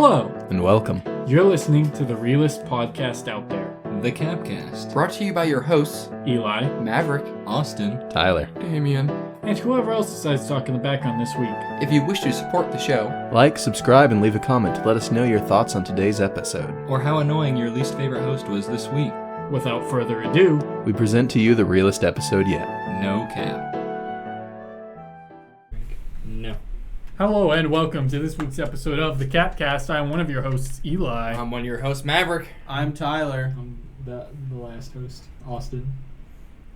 Hello, and welcome. You're listening to the realest podcast out there, The C.A.P.Cast. Brought to you by your hosts, Eli, Maverick, Austin, Tyler, Damien. and whoever else decides to talk in the background this week. If you wish to support the show, like, subscribe, and leave a comment to let us know your thoughts on today's episode. Or how annoying your least favorite host was this week. Without further ado, We present to you the realest episode yet. No cap. No. hello and welcome to this week's episode of the C.A.P.Cast. I'm one of your hosts, Eli. I'm one of your hosts, Maverick. I'm Tyler. I'm the last host, Austin.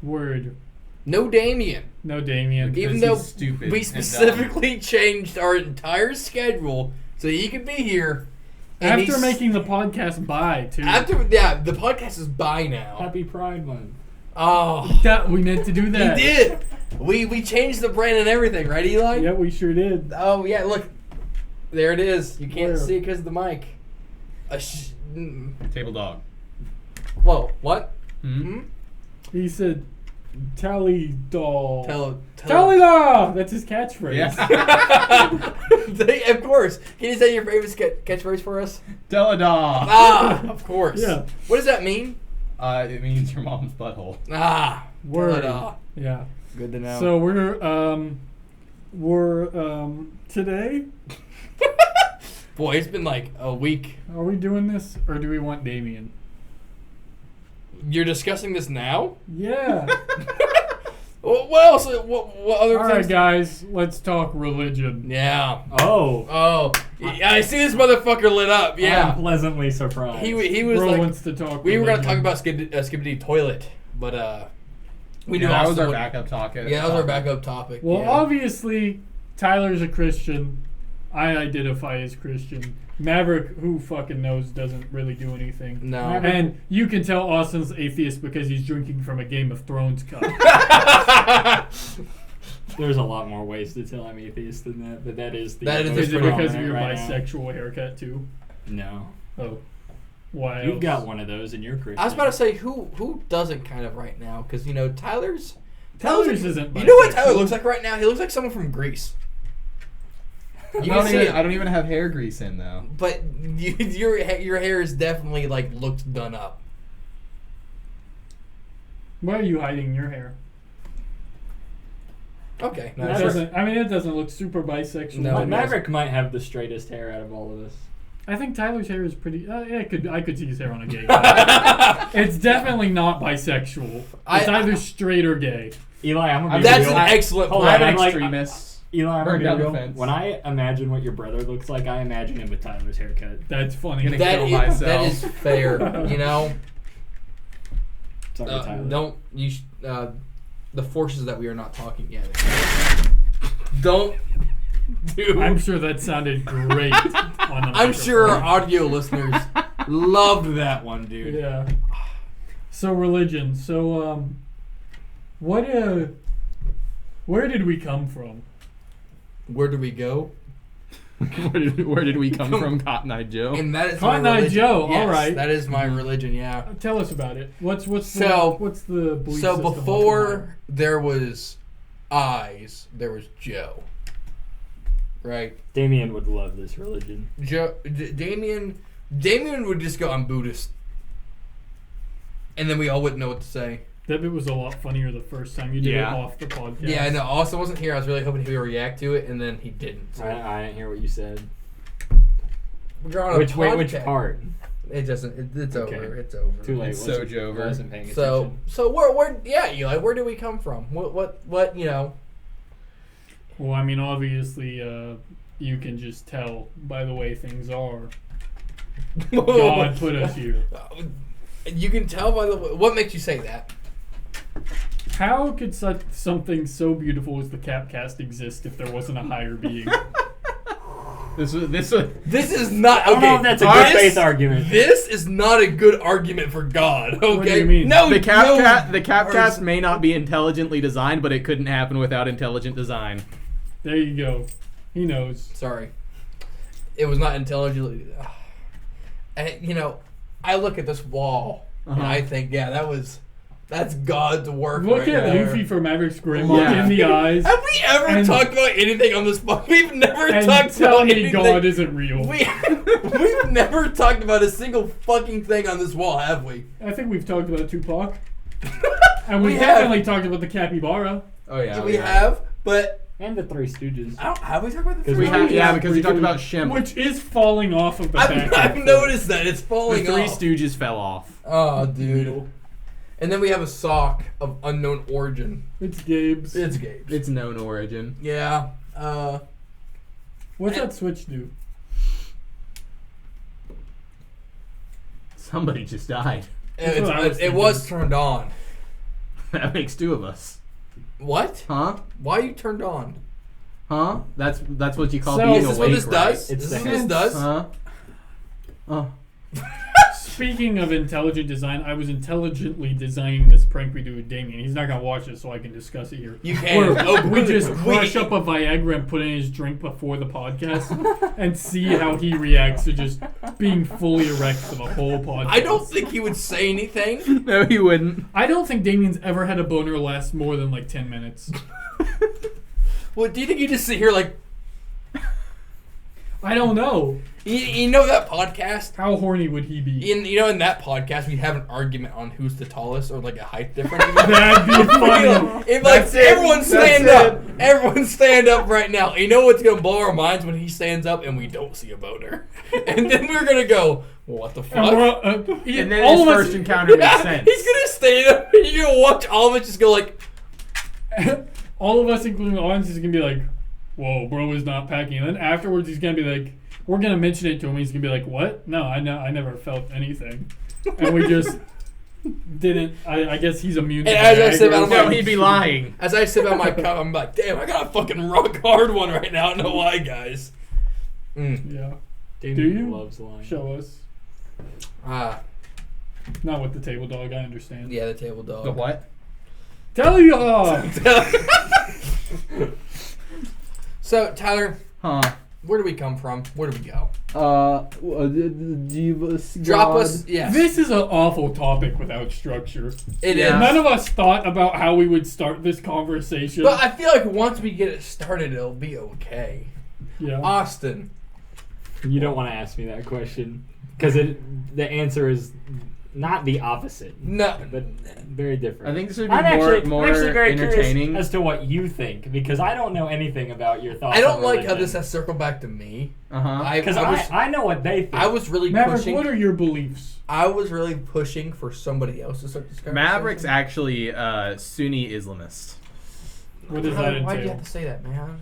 Word. No Damien. No Damien. Even Because though he's stupid we and specifically changed our entire schedule so he could be here. And After making the podcast bye, too. the podcast is bye now. Happy Pride Month. Oh, That, we meant to do that. we did. We changed the brand and everything, right, Eli? Yeah, we sure did. Oh yeah, look, there it is. You can't Where? see it because of the mic. Table dog. Whoa, what? He said, Tally doll. Tell. Tally doll! That's his catchphrase. Yeah. Of course. Can you say your favorite catchphrase for us? Teledog. Ah, of course. Yeah. What does that mean? It means your mom's butthole. Ah, Word. ta-da. Yeah. Good to know. So we're today. Boy, it's been like a week. Are we doing this or do we want Damien? You're discussing this now? Yeah. What else? What other All things? right, guys. Let's talk religion. Yeah. Oh. Yeah, I see this motherfucker lit up. Yeah. I'm pleasantly surprised. He was Bro like, wants to talk. we were gonna talk religion. about Skibbity toilet, but we knew that was Austin our would- backup topic. Yeah, that was our backup topic. Well, yeah. obviously, Tyler's a Christian. I identify as Christian. Maverick, who fucking knows, doesn't really do anything. No. And you can tell Austin's atheist because he's drinking from a Game of Thrones cup. There's a lot more ways to tell I'm atheist than that, but that is the That is most Is it pretty because of prominent your right now. bisexual haircut too? No. Oh, why? You've else? got one of those and you're Christian. I was about to say who doesn't kind of right now because Tyler's Tyler's isn't. You know what bisexual. Tyler looks like right now? He looks like someone from Greece. You I can don't, see even, it, I don't even have hair grease in though. but your hair is definitely like looked done up. Why are you hiding your hair? Okay, no, It sure. doesn't. I mean, it doesn't look super bisexual. No, it Maverick might have the straightest hair out of all of us. I think Tyler's hair is pretty. Yeah, I could see his hair on a gay guy. It's definitely not bisexual. It's either straight or gay. Eli, I'm gonna be That's real. an excellent Hold point. on, I'm I'm like- extremist. Eli, I'm Burn gonna down be the real. fence. When I imagine what your brother looks like, I imagine him with Tyler's haircut. That's funny. Gonna That kill is, myself. that is fair. You know, Sorry, Tyler. don't you? The forces that we are not talking yet. Don't do. I'm sure that sounded great. on the I'm sure our microphone. audio listeners loved that one, dude. Yeah. So religion. So where did we come from? Where do we go? Where did we come from, Cotton Eye Joe? And that is Cotton my Eye religion. Joe, Yes, alright. that is my religion. Yeah. Tell us about it. What's the So belief So system before there was eyes, there was Joe. Right. Damien would love this religion. Damien would just go, I'm Buddhist. And then we all wouldn't know what to say. That bit was a lot funnier the first time you did Yeah. it off the podcast. Yeah, I know. Austin wasn't here. I was really hoping he would react to it, and then he didn't. So I didn't hear what you said. we're on a Which podcast. part? It doesn't. It's Okay. over. It's over. Too late. It's so Jover. Wasn't paying So attention. where yeah, Eli, where do we come from? What you know? Well, I mean, obviously, you can just tell by the way things are. God put us here. You can tell by the way. What makes you say that? How could such something so beautiful as the C.A.P.Cast exist if there wasn't a higher being? This was This is not. I don't know Okay, if that's a good faith argument. This is not a good argument for God. Okay. What do you mean? No, The no. C.A.P.Cast may not be intelligently designed, but it couldn't happen without intelligent design. There you go. He knows. Sorry, it was not intelligently. And, you know, I look at this wall and I think, yeah, that was That's God's work. Look right at there. Luffy from Maverick's grandma Yeah. in the eyes. Have we ever And- talked about anything on this podcast? We've never And talked tell about me anything. God isn't real. We've never talked about a single fucking thing on this wall, have we? I think we've talked about Tupac. And We we have. definitely talked about the capybara. Oh yeah, we have, but And the Three Stooges. I don't. Have we talked about the 'Cause three? we have- Yeah, because we talked about Shemp. Which is falling off of the back. I've noticed that it's The falling Three off. Stooges fell off. Oh, dude. And then we have a sock of unknown origin. It's Gabe's. It's Gabe's. It's known origin. Yeah. What's that switch do? Somebody just died. That's what I was It was thinking. turned on. That makes two of us. What? Huh? Why are you turned on? Huh? That's what you call So- being Is this what awake, this right? does? It's Is the this what this hands. does? Huh? Oh. Speaking of intelligent design, I was intelligently designing this prank we do with Damien. He's not gonna watch it, so I can discuss it here. You can. Where we just we- crush up a Viagra and put in his drink before the podcast and see how he reacts to just being fully erect for the whole podcast. I don't think he would say anything. No, he wouldn't. I don't think Damien's ever had a boner last more than like 10 minutes. Well, do you think you just sit here like, I don't know. you know that podcast? How horny would he be? In that podcast, we'd have an argument on who's the tallest or like a height difference. That'd be funny. If like That's it. everyone stand That's up, everyone stand up right now. You know what's gonna blow our minds when he stands up and we don't see a boner, and then we're gonna go, well, what the And fuck? And then all his of us- first encounter makes sense. He's gonna stand up and you're gonna watch all of us just go like, all of us, including the audience, is gonna be like, "Whoa, bro is not packing." And then afterwards, he's gonna be like, "We're gonna mention it to him." He's gonna be like, "What? No, I never felt anything," and we just didn't. I guess he's immune. And to as I said, Viagra. I'm No, like- he'd be lying. as I sip out my cup, I'm like, damn, I got a fucking rock hard one right now. I don't know why, guys. Yeah, Damien you? loves lying. show us. Ah, Not with the table dog. I understand. yeah, the table dog. The what? Tell you all. So, Tyler, Huh? where do we come from? Where do we go? Jeebus Drop us. Yes. This is an awful topic without structure. It is. Yeah. None of us thought about how we would start this conversation. But I feel like once we get it started, it'll be okay. yeah. Austin. You don't want to ask me that question because the answer is not the opposite, No. but very different. I think this would be I'm more actually very entertaining. curious as to what you think because I don't know anything about your thoughts. I don't on like how religion. this has circled back to me. Uh-huh. Because I know what they think. I was really Maverick, pushing. what are your beliefs? I was really pushing for somebody else to start this conversation. Maverick's actually Sunni Islamist. What does that Why'd you entail? have to say that, man?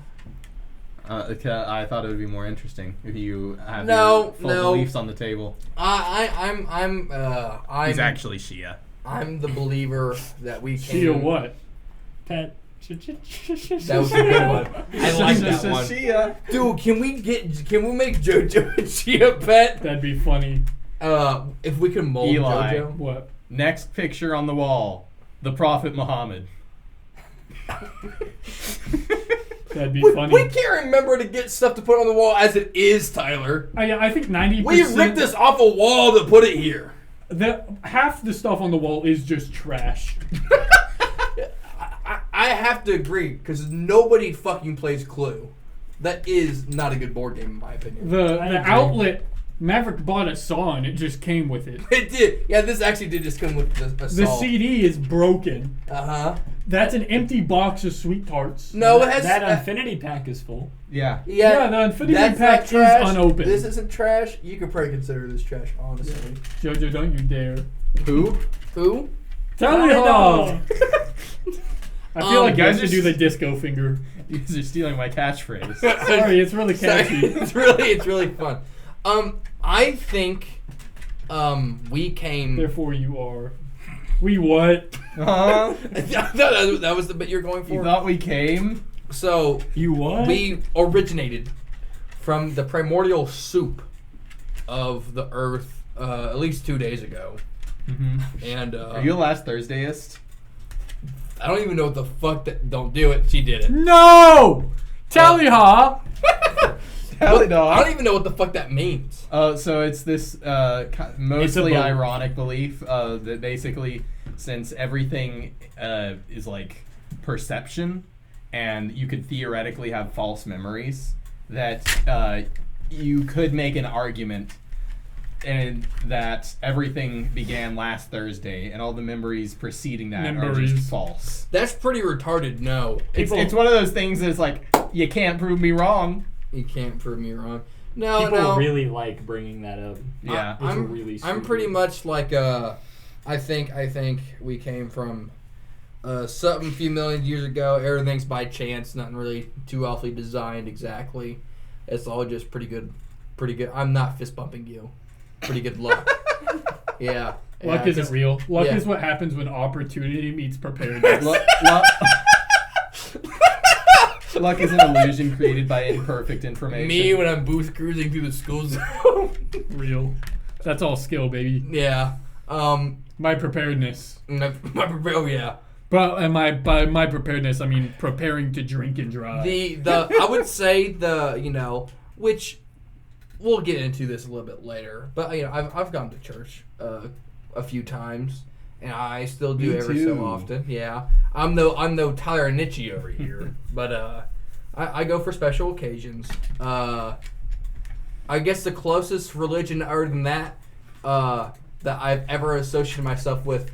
I thought it would be more interesting if you have No, your full no. beliefs on the table. I'm He's actually Shia. I'm the believer that we can. Shia what? Pet. That was a good one. I like that one. Shia. Dude, can we make JoJo a Chia pet? That'd be funny. If we can mold Eli. JoJo. What? Next picture on the wall, the Prophet Muhammad. That'd be We funny. can't remember to get stuff to put on the wall as it is, Tyler. I think 90%. We ripped this off a wall to put it here. Half the stuff on the wall is just trash. I have to agree because nobody fucking plays Clue. That is not a good board game in my opinion. The agree. outlet Maverick bought a saw and it just came with it. It did. Yeah, this actually did just come with the The saw. CD is broken. Uh-huh. That's an empty box of sweet tarts. No, it has that Infinity Pack is full. Yeah. Yeah, the Infinity that's Pack not is trash. unopened. This isn't trash. You could probably consider this trash, honestly. Jojo, don't you dare. Who? Who? Tell me how. I feel like you guys guys should are do the disco finger. You guys are stealing my catchphrase. Sorry, it's really Sorry. catchy. it's really fun. I think we came. Therefore, you are. We what? Huh? that was the bit you're going You for. thought we came? So You what? we originated from the primordial soup of the earth at least 2 days ago, Mm-hmm. and Are you a last Thursdayist? I don't even know what the fuck that. Don't do it. She did it. No! Tell me how. Hell I no. don't even know what the fuck that means. So it's this mostly belief. ironic belief that basically since everything is like perception, and you could theoretically have false memories, that you could make an argument and that everything began last Thursday and all the memories preceding that are just false. That's pretty retarded. No, It's one of those things that's like, you can't prove me wrong. You can't prove me wrong. No, People really like bringing that up. Yeah. I'm pretty much like I think we came from something a few million years ago. Everything's by chance, nothing really too awfully designed exactly. It's all just pretty good. I'm not fist bumping you. Pretty good luck. Yeah. Luck isn't real. Luck Yeah. is what happens when opportunity meets preparedness. Luck is an illusion created by imperfect information. Me when I'm booth cruising through the school zone. Real. That's all skill, baby. Yeah. My preparedness. Oh yeah. But and by my preparedness, I mean preparing to drink and drive. I would say which we'll get into this a little bit later. But I've gone to church a few times, and I still do Me every too. so often. Yeah, I'm no Tyler Nietzsche over here, but I go for special occasions. I guess the closest religion other than that that I've ever associated myself with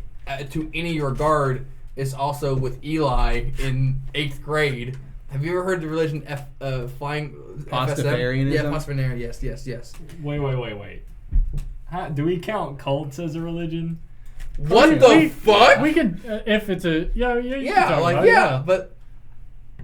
to any regard is also with Eli in 8th grade. Have you ever heard the religion flying Pastafarianism? Yeah, Pastafarianism. Yes. Wait. Do we count cults as a religion? What the fuck? We could if it's a you can talk about it, but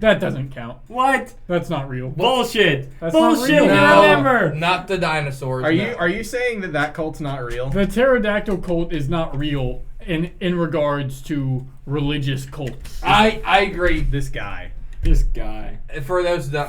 that doesn't count. What? That's not real. Bullshit. That's not Bullshit. real. We remember. Not the dinosaurs. Are you saying that cult's not real? The pterodactyl cult is not real in regards to religious cults. I agree. This guy. For those that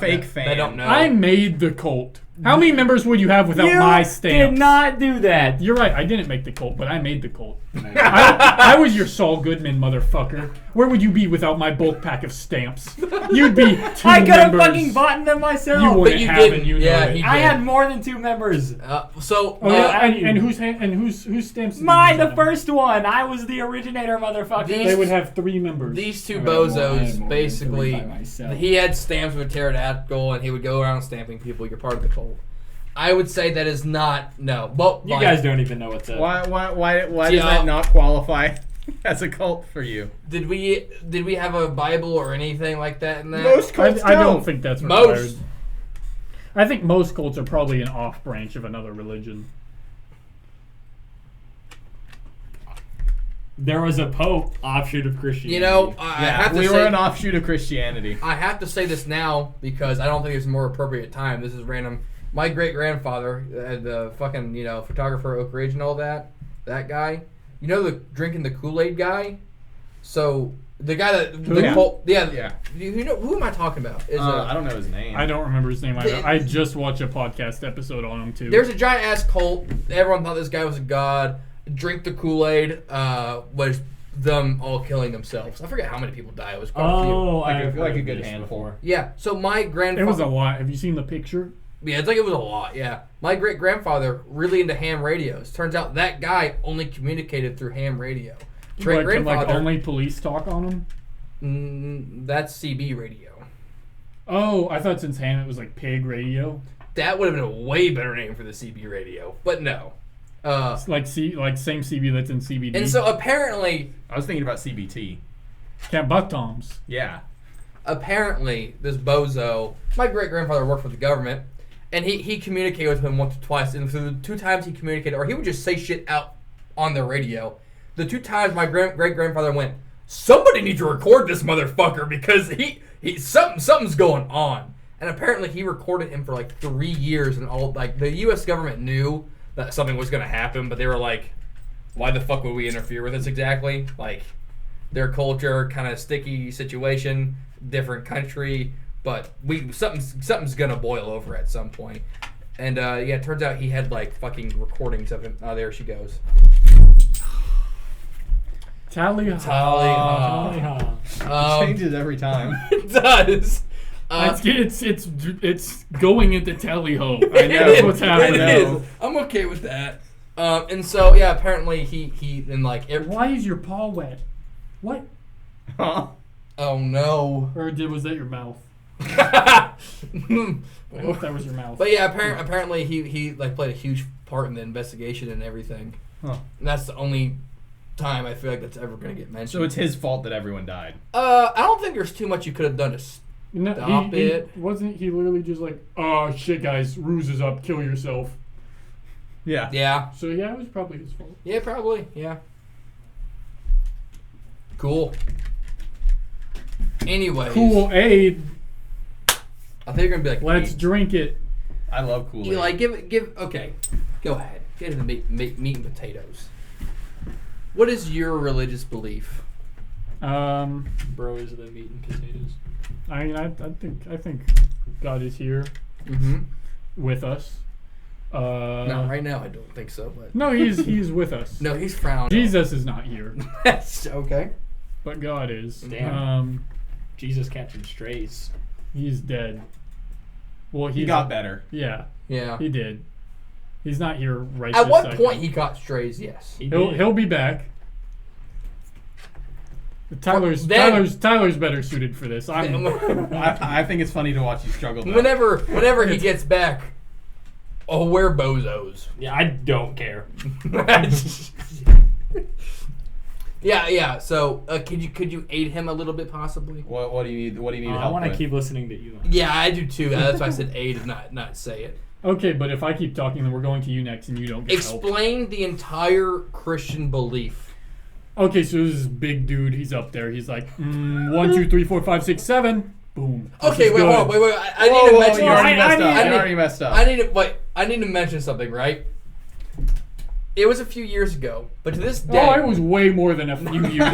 don't know, I made the cult. How many members would you have without You my stamps? did not do that. You're right. I didn't make the cult, but I made the cult. I was your Saul Goodman, motherfucker. Where would you be without my bulk pack of stamps? You'd be 2 I could have members. fucking bought them myself. You wouldn't you have didn't. it. You know Yeah, it. he I did. had more than 2 members. So Oh, yeah, and whose stamps? did you Mine, use the on them? first one. I was the originator, motherfucker. These- They would have 3 members. these two I had more bozos than basically, 3 by myself. he had stamps of a pterodactyl, and he would go around stamping people. You're part of the cult. I would say that is not Well, You guys don't even know what's up. Why See, does that not qualify as a cult for you? Did we have a Bible or anything like that in that? Most cults I don't think that's Most. required. I think most cults are probably an off branch of another religion. There was a Pope offshoot of Christianity. I have to we say, were an offshoot of Christianity. I have to say this now because I don't think there's a more appropriate time. This is random. My great grandfather, the fucking photographer Oak Ridge and all that guy, the drinking the Kool-Aid guy. So the guy that Yeah. cult, Yeah. Who am I talking about? I don't know his name. I don't remember his name either. I just watched a podcast episode on him too. There's a giant ass cult. Everyone thought this guy was a god. Drink the Kool-Aid was them all killing themselves. I forget how many people died. It was quite a few. Oh, Like I've a- like heard a good this handful. before. Yeah. So my grandfather. It was a lot. Have you seen the picture? Yeah, it's like it was a lot, yeah. My great-grandfather, really into ham radios. Turns out that guy only communicated through ham radio. Like Great-grandfather, only police talk on him? that's CB radio. Oh, I thought since ham it was like pig radio. That would have been a way better name for the CB radio, but no. It's like same CB that's in CBD. And so apparently I was thinking about CBT. Can't buck toms. Yeah. this bozo, my great-grandfather worked for the government, and he communicated with him once or twice, and so the 2 times he communicated, or he would just say shit out on the radio. The 2 times my great-grandfather went, somebody needs to record this motherfucker because he something's going on. And apparently he recorded him for like 3 years, and all the U.S. government knew that something was going to happen, but they were like, why the fuck would we interfere with this exactly? Like, their culture, kind of sticky situation, different country, but something's going to boil over at some point. And it turns out he had like fucking recordings of him. Oh, there she goes. Tally Tally. Changes every time. It does. It's going into tally ho. I know. That's what's happening. It is. I'm okay with that. And so yeah, apparently he and like Why is your paw wet? What? Huh? oh no. Or was that your mouth? But I hope that was your mouth. yeah, apparently he like played a huge part in the investigation and everything. Huh. And that's the only time I feel like that's ever gonna get mentioned. So it's his fault that everyone died. I don't think there's too much you could have done to No, stop it. Wasn't he literally just like, oh shit, guys, ruse is up, kill yourself? Yeah. Yeah. So yeah, it was probably his fault. Yeah, probably. Yeah. Cool. Anyways. Cool aid. I think you're gonna be like, Let's drink it. I love Kool-Aid. Eli, give. Okay, go ahead. Get into the meat and potatoes. What is your religious belief? Bro is the meat and potatoes. I mean, I think God is here Mm-hmm. with us. No, right now I don't think so. But No, he's with us. no, he's frowned. Jesus is not here, That's okay. but God is. Damn. Jesus catching strays. He's dead. Well, he got better. Yeah, Yeah. he did. He's not here right At this one second. point, he got strays. Yes. He'll be back. Tyler's better suited for this. I think it's funny to watch you struggle. Though. Whenever he gets back, we're bozos. Yeah, I don't care. Yeah. So, could you aid him a little bit, possibly? What do you need? What do you need I help want to with? keep listening to you. Yeah, I do too. That's why I said aid, not say it. Okay, but if I keep talking, then we're going to you next, and you don't get help. Explain the entire Christian belief. Okay, so this is big dude. He's up there. He's like 1, 2, 3, 4, 5, 6, 7. Boom. This Okay, is wait, good. hold on, wait. I need to mention. You already messed up. I You need- already messed up. I need to mention something, right? It was a few years ago, but to this Oh, day, it was way more than a few years.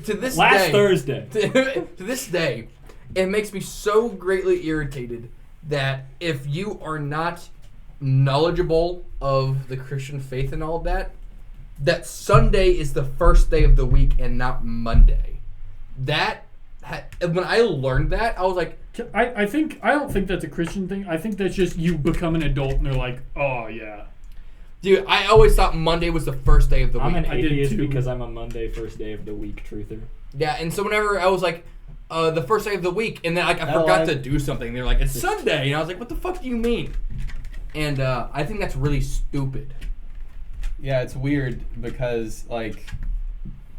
to this Last day, Thursday. to this day, it makes me so greatly irritated that if you are not knowledgeable of the Christian faith and all that Sunday is the first day of the week and not Monday. When I learned that, I was like, I don't think that's a Christian thing. I think that's just you become an adult and they're like, oh yeah. dude, I always thought Monday was the first day of the week. I'm an I did atheist too. because I'm a Monday first day of the week truther. Yeah, and so whenever I was like, the first day of the week, and then I forgot to do something, they're like, it's Sunday, and I was like, what the fuck do you mean? And I think that's really stupid. Yeah, it's weird because like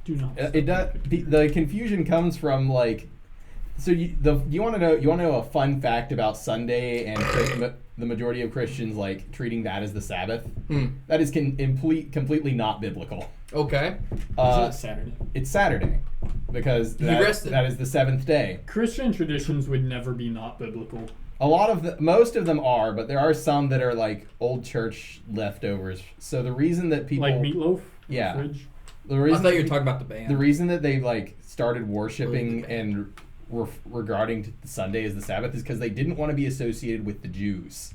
Do not. it does. The confusion comes from like. So you want to know a fun fact about Sunday and the majority of Christians like treating that as the Sabbath? That is completely not biblical. Okay. Isn't it Saturday? It's Saturday because rested. that is the seventh day. Christian traditions would never be not biblical. Most of them are, but there are some that are like old church leftovers. So the reason that people Like meatloaf? Yeah. Fridge? the I reason thought you were talking about the band. the reason that they like started worshiping and regarding Sunday as the Sabbath is because they didn't want to be associated with the Jews.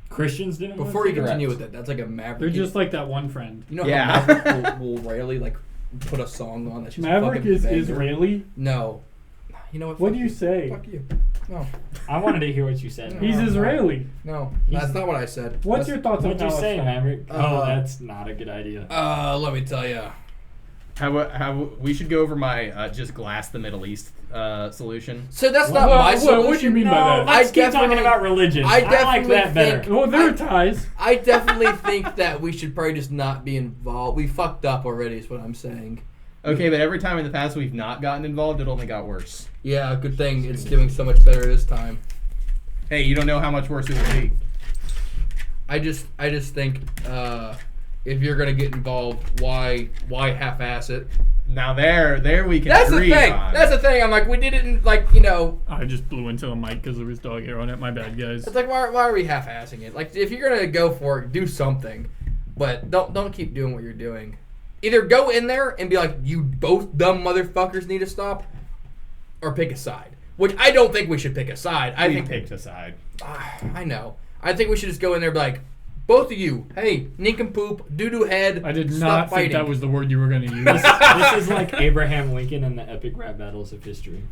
Christians didn't. Before you Correct. continue with it, that's like a Maverick. They're just like that one friend. You know Yeah. how Maverick will rarely like put a song on that she's Maverick fucking is banger? Israeli. No. You know what? What Fuck do you say? Fuck you. No. I wanted to hear what you said. He's No. Israeli. No. He's- That's not what I said. What's your thoughts on What'd you say, Palestine? Maverick? Uh, Oh, that's not a good idea. Let me tell you. How we should go over my just glass the Middle East solution. So that's not Well, my what solution. do you mean by No, that? let's I keep talking definitely- about religion. I I like definitely that better. think- Well, there are I- ties. I definitely think that we should probably just not be involved. We fucked up already, is what I'm saying. Okay, but every time in the past we've not gotten involved, it only got worse. Yeah, good thing it's doing so much better this time. Hey, you don't know how much worse it will be. I just think if you're gonna get involved, why half-ass it? Now there we can That's the agree thing. on. That's the thing. I'm like, we didn't I just blew into a mic because there was dog hair on it. My bad, guys. It's like, why are we half-assing it? Like, if you're gonna go for it, do something, but don't keep doing what you're doing. Either go in there and be like, you both dumb motherfuckers need to stop, or pick a side. Which I don't think we should pick a side. I we think picked a side. I know. I think we should just go in there and be like, both of you, hey, nincompoop, doo-doo head, I did stop not fighting. think that was the word you were going to use. This is like Abraham Lincoln and the epic rap battles of history.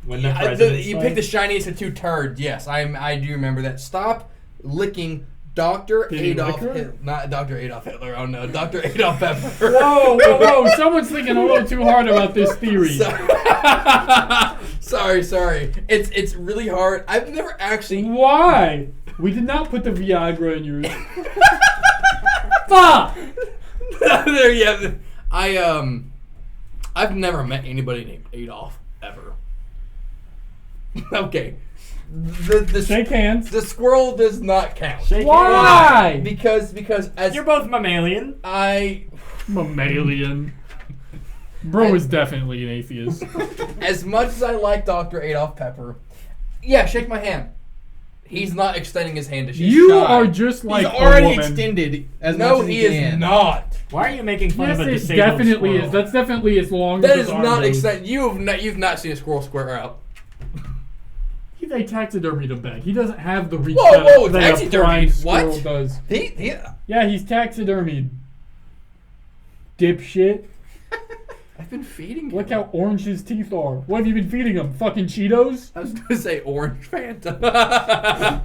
When the presidents You fight. picked the shiniest of two turds. Yes, I do remember that. Stop licking Dr. Did he Adolf lick her? Hitler. Not Dr. Adolf Hitler. Oh no, Dr. Adolf Pepper. Whoa! Someone's thinking a little too hard about this theory. Sorry. It's really hard. I've never actually. Why? We did not put the Viagra in yours. Fuck! There you have it. I've never met anybody named Adolf ever. Okay. The Shake hands. The squirrel does not count. Shake Why? hands. Because as You're both mammalian. Mammalian. Bro is definitely an atheist. as much as I like Dr. Adolf Pepper, yeah, shake my hand. He's not extending his hand to shake. You shy. are just like He's already a woman. extended as No, much as he he is can. not. Why are you making fun Yes, of a it disabled definitely squirrel? is. That's definitely as long That as is his arm not goes. extend. You've not seen a squirrel square out. They taxidermied him back. He doesn't have the reach Whoa, that a prime taxidermied? squirrel What? does. He Yeah, he's taxidermied. Dipshit. I've been feeding him. Look how orange his teeth are. What have you been feeding him? Fucking Cheetos? I was gonna say orange Fanta.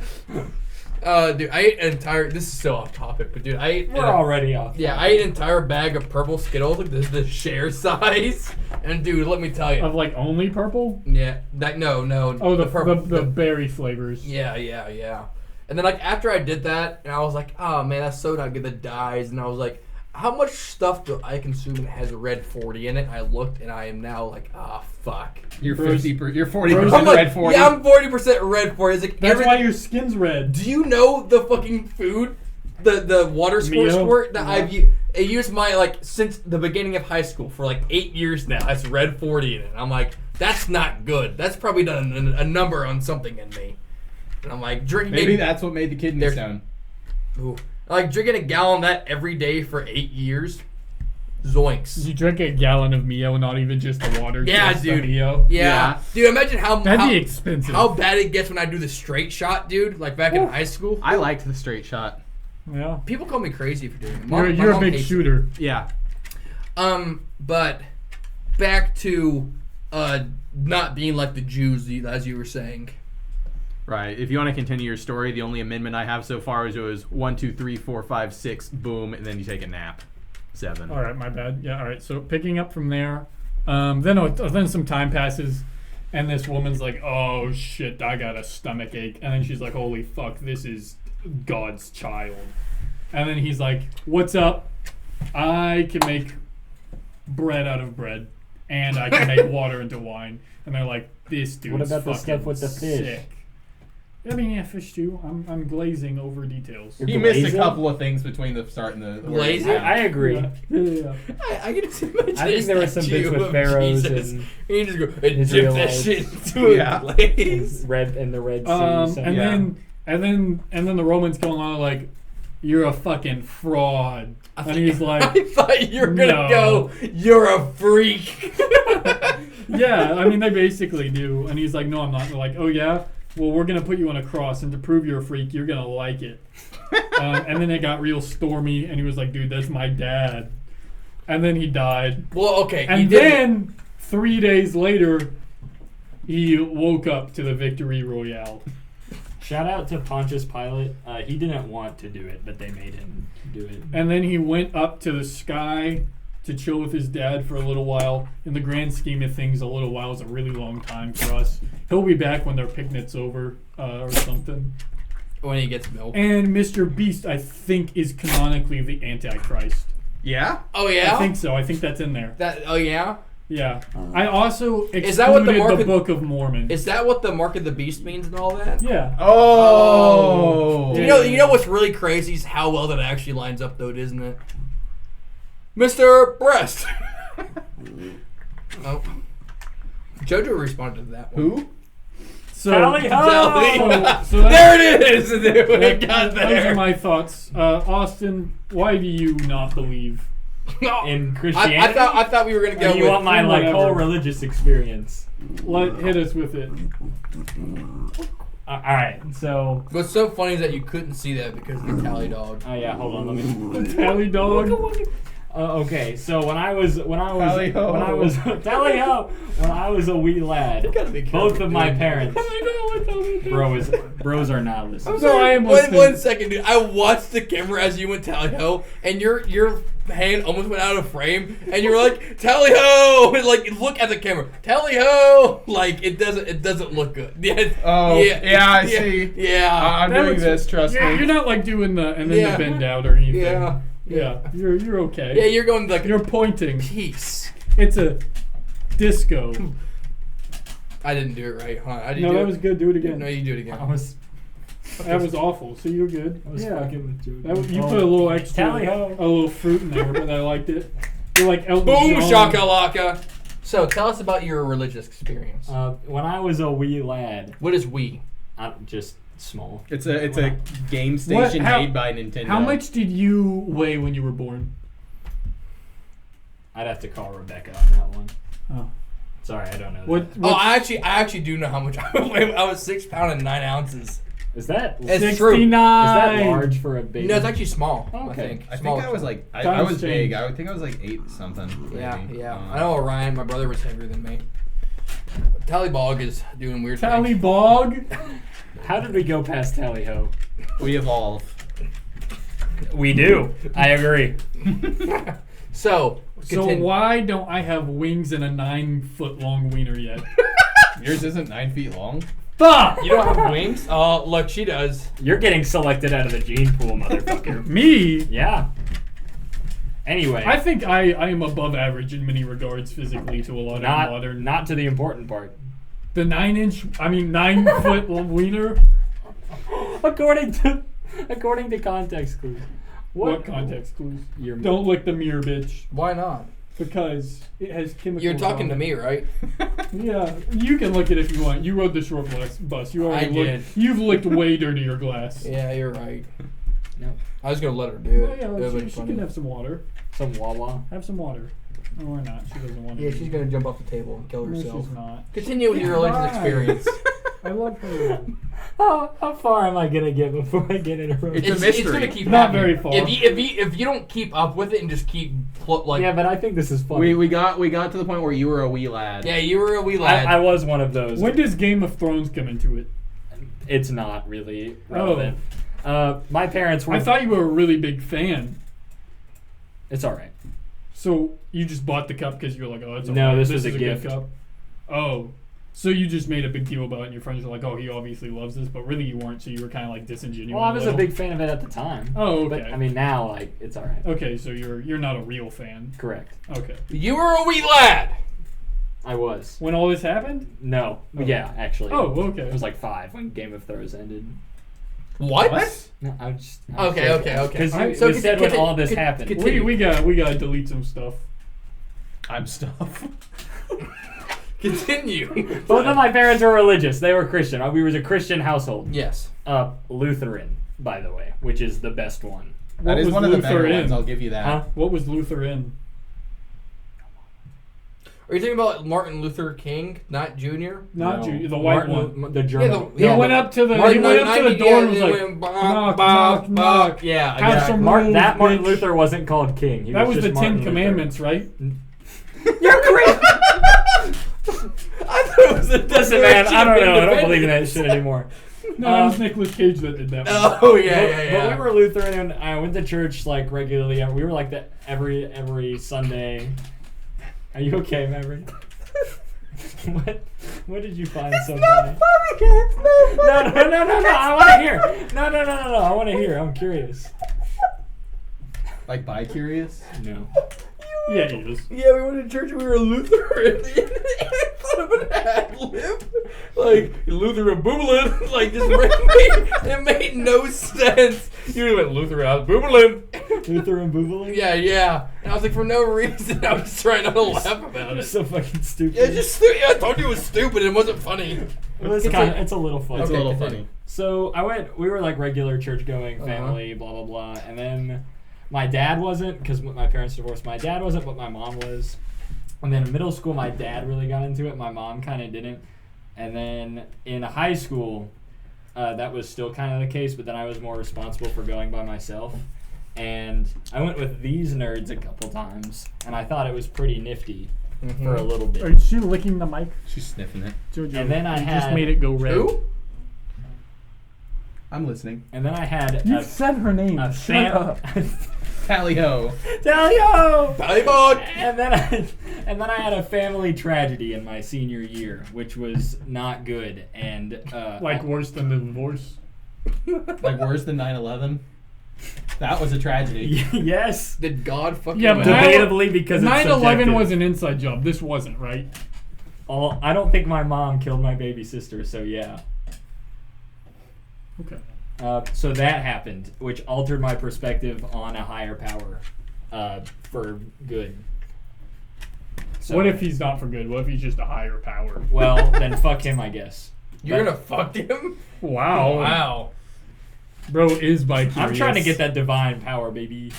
Dude, I ate an entire. This is so off topic, but dude, I ate. We're already off. Yeah, I ate an entire bag of purple Skittles, like the share size. And dude, let me tell you. Of like only purple? Yeah, no. Oh, the purple. the berry flavors. Yeah. And then like after I did that, and I was like, oh man, that's so not good. The dyes, and I was like, how much stuff do I consume that has a red 40 in it? I looked, and I am now like, ah, fuck. You're Bruce- 50. You're I'm 40% like, red 40. yeah, I'm 40% red 40. It's like That's everything. why your skin's red. Do you know the fucking food, the water Mio? squirt that Yeah. I've used my like since the beginning of high school for like 8 years now. That's red 40 in it. I'm like, that's not good. That's probably done a number on something in me. And I'm like drinking. Maybe that's what made the kidney There- stone. Ooh. Like drinking a gallon of that every day for 8 years. Zoinks. You drink a gallon of Mio, not even just the water. Yeah, just dude. The Mio. Yeah. Dude, imagine That'd be expensive. how bad it gets when I do the straight shot, dude. Like back in high school. I liked the straight shot. Yeah. People call me crazy for doing it. You're a mom big hates it. shooter. Yeah. But back to not being like the Jews, as you were saying. Right. If you want to continue your story, the only amendment I have so far is it was 1, 2, 3, 4, 5, 6, boom, and then you take a nap. 7. All right, my bad. Yeah, all right. So picking up from there, then some time passes, and this woman's like, "Oh shit, I got a stomach ache," and then she's like, "Holy fuck, this is God's child," and then he's like, "What's up? I can make bread out of bread, and I can make water into wine," and they're like, "This dude's What about the fucking stuff with the fish? sick." I mean, yeah, fish too. I'm glazing over details. You're He missed a glazing? couple of things between the start and the Glazing? I agree. Yeah. I can just imagine. I think there were some bits with pharaohs and you just go and dip that Israelites. shit into Yeah. a glaze. Red and the Red Sea. so- And Yeah. then the Romans go along like, "You're a fucking fraud," and he's like, I thought you were gonna No. go. You're a freak. "Yeah, I mean they basically do," and he's like, "No, I'm not." And they're like, "Oh yeah, well we're gonna put you on a cross, and to prove you're a freak, you're gonna like it." And then it got real stormy, and he was like, "Dude, that's my dad," and then he died. Well, okay. And then 3 days later, he woke up to the victory royale. Shout out to Pontius Pilate. He didn't want to do it, but they made him do it. And then he went up to the sky to chill with his dad for a little while. In the grand scheme of things, a little while is a really long time for us. He'll be back when their picnic's over or something. when he gets milk. And Mr. Beast, I think, is canonically the Antichrist. Yeah? Oh yeah. I think so. I think that's in there. That. Oh yeah. Yeah. I also excluded Is that what the mark the of- Book of Mormon. Is that what the mark of the beast means and all that? Yeah. Oh. Yeah. You know what's really crazy is how well that actually lines up, though, isn't it? Mr. Breast. Oh. JoJo responded to that one. Who? So, Tally ho! so that- There it is. Dude, it got those are there. my thoughts. Austin, why do you not believe? No. In Christianity? I thought we were gonna go you with. want my like whatever. whole religious experience? Hit us with it. All right, so What's so funny is that you couldn't see that because of the tally dog. oh yeah, hold on, let me. Tally dog. Okay, so when I was Tally-ho. tally ho, when I was a wee lad, You gotta be careful, both of my dude. parents, bros are not listening. No, I am Wait listening. 1 second, dude. I watched the camera as you went tally ho, and your hand almost went out of frame, and you were like tally ho, and like look at the camera, tally ho. Like it doesn't look good. Yeah. Oh, yeah, I see. Yeah. I'm That doing looks- this. Trust You're me. not like doing the and then Yeah. the bend out or anything. Yeah. Yeah, you're okay. Yeah, you're going like You're pointing. peace. It's a disco. I didn't do it right, huh? I didn't No, do that it. was good. Do it again. No, you do it again. I was That was awful. So you're good. Yeah. fucking with Joe. That was, you put a little extra, Tally ho. a little fruit in there, but I liked it. You're like Elton Boom John. shakalaka. So tell us about your religious experience. When I was a wee lad, What is we? I'm just small. It's a game station How- made by Nintendo. How much did you weigh when you were born? I'd have to call Rebecca on that one. Oh. Sorry, I don't know. What? That. Oh, what's- I actually do know how much I weigh. I was 6 pounds and 9 ounces. Is that It's true. 69. Is that large for a baby? No, it's actually small. Okay. I think. I Small think I was or like I Times was change. big. I think I was like 8 something. Yeah, maybe. yeah. I know Orion, my brother, was heavier than me. Tallybog is doing weird Tally things. Bog? How did we go past Tally Ho? We evolve. We do. I agree. So continue. why don't I have wings and a 9-foot long wiener yet? Yours isn't 9 feet long. Fuck! You don't have wings? Oh, look, she does. You're getting selected out of the gene pool, motherfucker. Me? Yeah. Anyway, I think I am above average in many regards physically to a lot of modern. not to the important part. The 9-foot wiener? According to context clues. What context clues? Your Don't lick the mirror, bitch. Why not? Because it has chemicals. You're talking to on it. me, right? Yeah, you can lick it if you want. You rode the short bus. You already I licked. did. You've licked way dirtier glass. Yeah, you're right. No. I was gonna let her do Oh, it. yeah, It would've been she funny. can have some water. Some Wawa. Have some water. No, or not. She doesn't want to. Yeah, she's gonna jump off the table and kill No, herself. she's not. Continue with your religious Why? experience. I love her. How far am I gonna get before I get interrupted? It's a mystery. gonna keep Not happening. very far. If you don't keep up with it and just keep Yeah, but I think this is funny. We got to the point where you were a wee lad. yeah, you were a wee lad. I was one of those. When does Game of Thrones come into it? It's not really relevant. My parents were. I thought you were a really big fan. It's all right. So you just bought the cup because you're like, oh, it's No, alright. this was is a good gift. cup. Oh, so you just made a big deal about it, and your friends were like, oh, he obviously loves this, but really you weren't. So you were kind of like disingenuous. Well, I was a big fan of it at the time. Oh, But okay. I mean, now like it's all right. Okay, so you're not a real fan. Correct. Okay. You were a wee lad. I was. When all this happened? No. Oh. Yeah, actually. Oh, okay. It was like 5 when Game of Thrones ended. What? No, I was just. Okay. Because Alright, you so said when all this continue- happened. continue. we gotta delete some stuff. I'm stuff. Continue. Both of my parents were religious. They were Christian. We was a Christian household. Yes. Lutheran, by the way, which is the best one. That What is was one of the Luther better in? ones. I'll give you that. Huh? What was Luther in? Are you talking about Martin Luther King, not Junior? Not No. you, the white one. The German. He went up to the door and was like, knock, knock, knock. Yeah, Have yeah. some Martin rules, Martin bitch. Luther wasn't called king. He That was just the Martin 10 Luther. Commandments, right? You're correct. I thought it was a Listen, man, I don't know. I don't believe in that Independence. shit anymore. No, it was Nicolas Cage that did that one. Oh yeah. But we were Lutheran, and I went to church like regularly. We were like that every Sunday. Are you okay, Maverick? What did you find so funny? No. I want to hear. No. I want to hear. I'm curious. Like bi-curious? No. Yeah, he is. Yeah, we went to church and we were Lutheran. I thought of an ad-lib. Like, Lutheran Boobalin. Like, just it made no sense. You went Lutheran, I was Boobalin. Lutheran Boobalin? Yeah. And I was like, for no reason, I was just trying not to laugh about You're it. so fucking stupid. Yeah, just stupid. I told you it was stupid. It wasn't funny. Well, it's a little funny. It's a Okay, little continue. funny. So we were like regular church going Uh-huh. family, blah blah blah, and then my dad wasn't because my parents divorced. My dad wasn't, but my mom was. And then in middle school, my dad really got into it. My mom kind of didn't. And then in high school, that was still kind of the case, but then I was more responsible for going by myself. And I went with these nerds a couple times, and I thought it was pretty nifty Mm-hmm. for a little bit. Are she licking the mic? She's sniffing it. Jojo, And then I you just had- made it go red. Who? I'm listening. And then I had You said her name. a Shut up. Tally ho. Tally-ho! Tallybog! And then I had a family tragedy in my senior year, which was not good. And Like worse than the divorce. Like worse than 9/11. That was a tragedy. yes, Did God fucking Yeah, but win? debatably because it's 9/11 subjective. was an inside job. This wasn't, right? I don't think my mom killed my baby sister, so yeah. Okay. So that happened, which altered my perspective on a higher power for good. So, What if he's not for good? What if he's just a higher power? Well, then fuck him, I guess. You're But gonna fuck him? Wow. Wow. Bro is bi-curious. I'm trying to get that divine power, baby.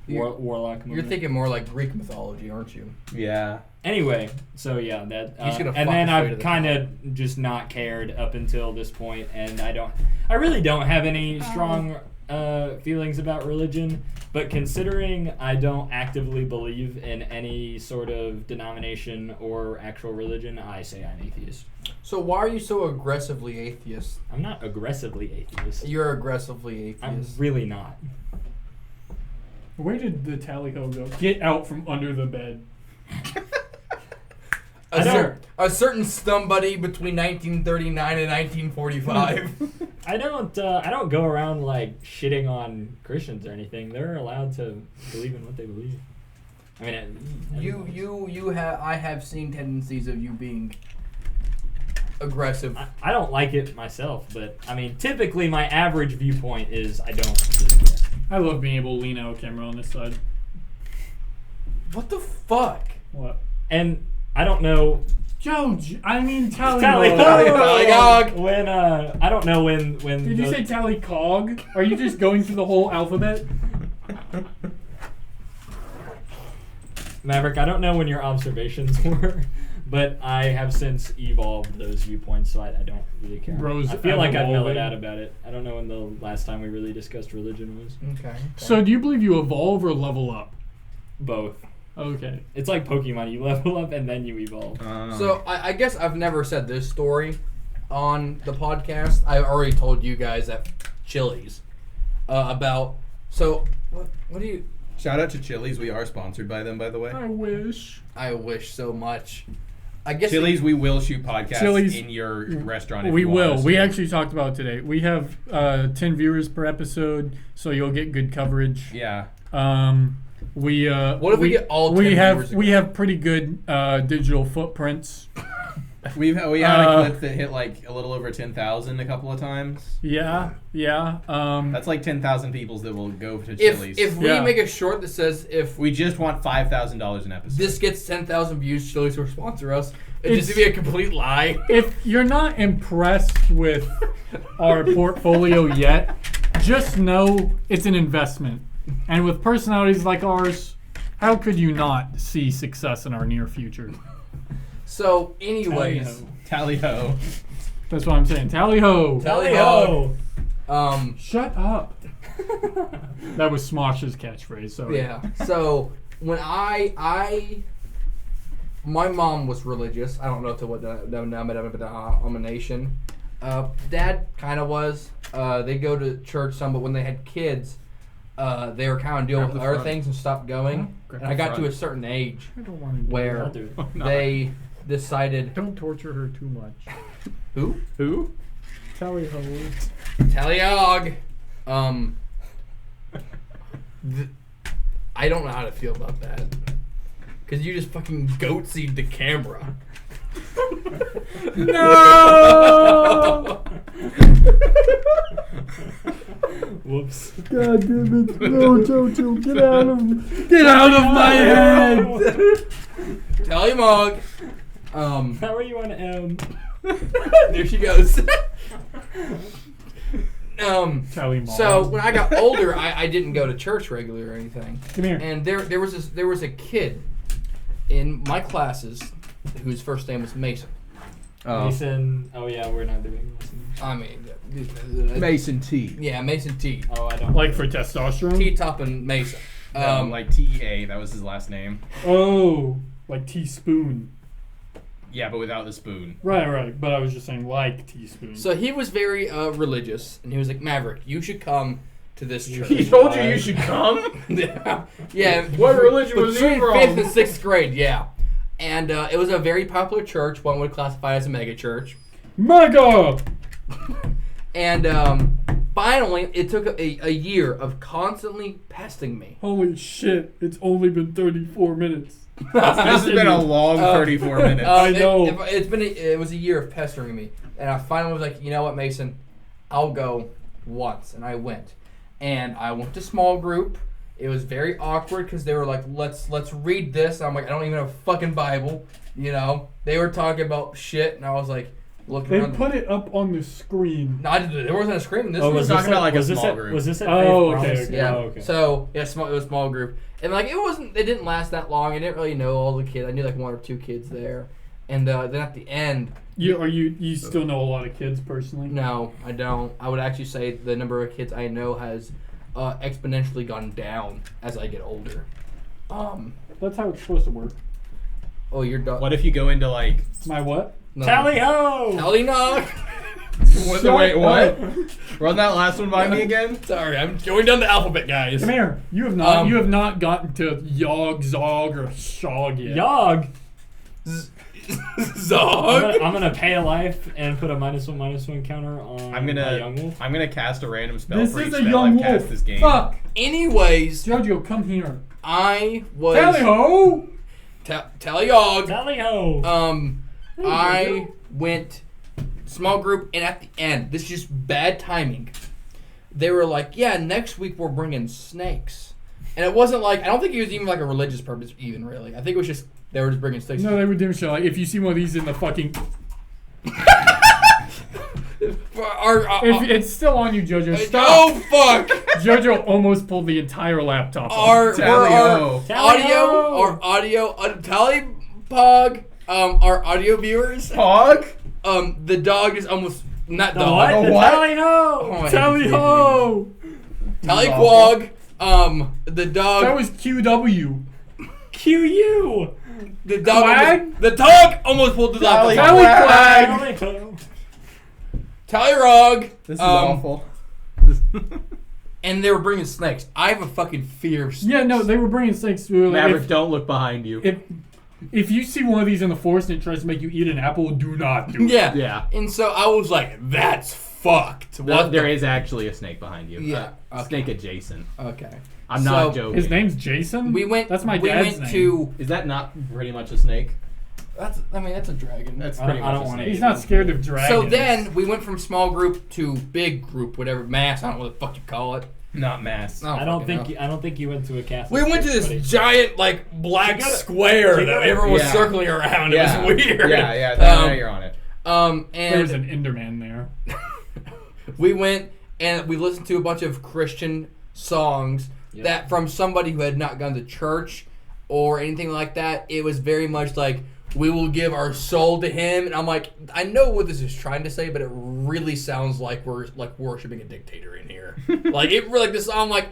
Warlock. You're moment. thinking more like Greek mythology, aren't you? Yeah. Anyway, so yeah, that He's gonna and fuck then his way to I've the kind of just not cared up until this point, and I really don't have any strong feelings about religion. But considering I don't actively believe in any sort of denomination or actual religion, I say I'm atheist. So why are you so aggressively atheist? I'm not aggressively atheist. You're aggressively I'm atheist. really not. Where did the tally ho go? Get out from under the bed. A certain somebody between 1939 and 1945. I don't go around like shitting on Christians or anything. They're allowed to believe in what they believe. I mean, I have seen tendencies of you being aggressive. I don't like it myself, but I mean, typically my average viewpoint is I don't really care. I love being able to lean out a camera on this side. What the fuck? What? And I don't know. I mean tally Tally ho. Tally-cog. When I don't know when. Did you say tally cog? Are you just going through the whole alphabet? Maverick? I don't know when your observations were, but I have since evolved those viewpoints, so I don't really care. Bros I feel like I've mellowed evolving. out about it. I don't know when the last time we really discussed religion was. Okay. So do you believe you evolve or level up? Both. Okay. It's like Pokemon. You level up and then you evolve. So I guess I've never said this story on the podcast. I already told you guys at Chili's about. So what do you? Shout out to Chili's. We are sponsored by them, by the way. I wish. I wish so much. I guess Chili's, we will shoot podcasts Chili's- in your restaurant. If We you want will. us We to. actually talked about it today. We have 10 viewers per episode, so you'll get good coverage. Yeah. What if we get all 10 viewers we again? have pretty good digital footprints. We had a clip that hit like a little over 10,000 a couple of times. Yeah. That's like 10,000 people that will go to if Chili's. if we Yeah. make a short that says if we just want $5,000 an episode. this gets 10,000 views, Chili's will sponsor us. It's It's- just gonna be a complete lie. If you're not impressed with our portfolio yet, just know it's an investment. And with personalities like ours, how could you not see success in our near future? So, anyways, Tally ho. That's what I'm saying. Tally ho! Tally ho. Shut up. That was Smosh's catchphrase. Sorry. Yeah. So when my mom was religious. I don't know to what denomination. Dad kind of was. They go to church some, but when they had kids, they were kind of dealing Grab with the other front. things and stopped going. Grab And the I got to front. a certain age I don't want to where I'll do it. Oh, no. they decided. Don't torture her too much. Who? Who? Tally ho. Tally-og. I don't know how to feel about that. Because you just fucking goat-seed the camera. No! Whoops. God damn it. No, Jojo, get out of my head! Tally-mog. How are you on M? There she goes. Tally mom. So when I got older, I didn't go to church regularly or anything. Come here. And there was a kid in my classes whose first name was Mason. Oh. Mason. Oh yeah, we're not doing listening. I mean, Mason T. yeah, Mason T. Oh, I don't. Like for testosterone? T-Top and Mason. Like TEA, that was his last name. Oh, like teaspoon. Yeah, but without the spoon. Right. But I was just saying like teaspoon. So he was very religious, and he was like, Maverick, you should come to this church. He told you you should come? yeah. What religion was he Between from? 5th and 6th grade, yeah. And it was a very popular church. One would classify as a mega church. Mega! And finally, it took a year of constantly pesting me. Holy shit, it's only been 34 minutes. This has been a long 34 minutes. I know. It was a year of pestering me. And I finally was like, you know what, Mason? I'll go once. And I went. And I went to small group. It was very awkward because they were like, let's read this. And I'm like, I don't even have a fucking Bible. You know? They were talking about shit. And I was like, looking They around. put it up on the screen. No, there wasn't a screen. This Oh, was talking about like a was this small at, group. Was this at Oh, Faith okay, Promise? okay. Yeah. Oh, okay. So yeah, it was a small group, and like it didn't last that long. I didn't really know all the kids. I knew like 1 or 2 kids there, and then at the end, You still know a lot of kids personally? no, I don't. I would actually say the number of kids I know has exponentially gone down as I get older. That's how it's supposed to work. Oh, you're done. What if you go into like... My what? No. Tally ho! Tally no. Wait, what? Run that last one by me again? Sorry, I'm going down the alphabet, guys. Come here. You have not gotten to Yog, Zog, or Shog yet. Yog. Zog. I'm gonna pay a life and put a -1/-1 counter on I'm my young wolf. gonna cast a random spell This for is each a spell young I've cast wolf. this game. Fuck. Anyways, Jojo, come here. I was Tally ho! Tally og. Tally ho! I went small group, and at the end, this is just bad timing. They were like, "Yeah, next week we're bringing snakes," and it wasn't like I don't think it was even like a religious purpose, even really. I think it was just they were just bringing snakes. No, they were doing shit like if you see one of these in the fucking. If it's still on you, Jojo. Stop. Oh fuck! Jojo almost pulled the entire laptop off. Our Tally-ho. audio tally pog. Our audio viewers. Hog? The dog is almost not The dog. what? Oh, The what? Tally ho! Oh, I Tally hate ho! Tallyquag. The dog. That was QW. QU! The dog. Quag? The dog almost pulled the Tally laptop. Quag. Tally ho! Tallyrog. This is awful. And they were bringing snakes. I have a fucking fear of snakes. Yeah, no, they were bringing snakes through. Like, Maverick, don't look behind you. if you see one of these in the forest and it tries to make you eat an apple, do not do it. Yeah. Yeah. And so I was like, that's fucked. What There the- is actually a snake behind you. Yeah, okay. Snake adjacent. Okay. I'm not So, joking. His name's Jason? That's my dad's name. to. Is that not pretty much a snake? That's a dragon. That's I pretty don't much a wanna snake. He's not scared of dragons. So then we went from small group to big group, whatever mass. I don't know what the fuck you call it. Not mass. I I don't fucking think know. I don't think you went to a Catholic. We went to church, this buddy. giant like black You gotta- square you that gotta- everyone was Yeah. circling around. Yeah. It was weird. Yeah, now you're on it. There's And an Enderman there. we went and we listened to a bunch of Christian songs Yep. that from somebody who had not gone to church or anything like that. It was very much like we will give our soul to him, and I'm like, I know what this is trying to say, but it really sounds like we're like worshiping a dictator in here. Like it really like this song like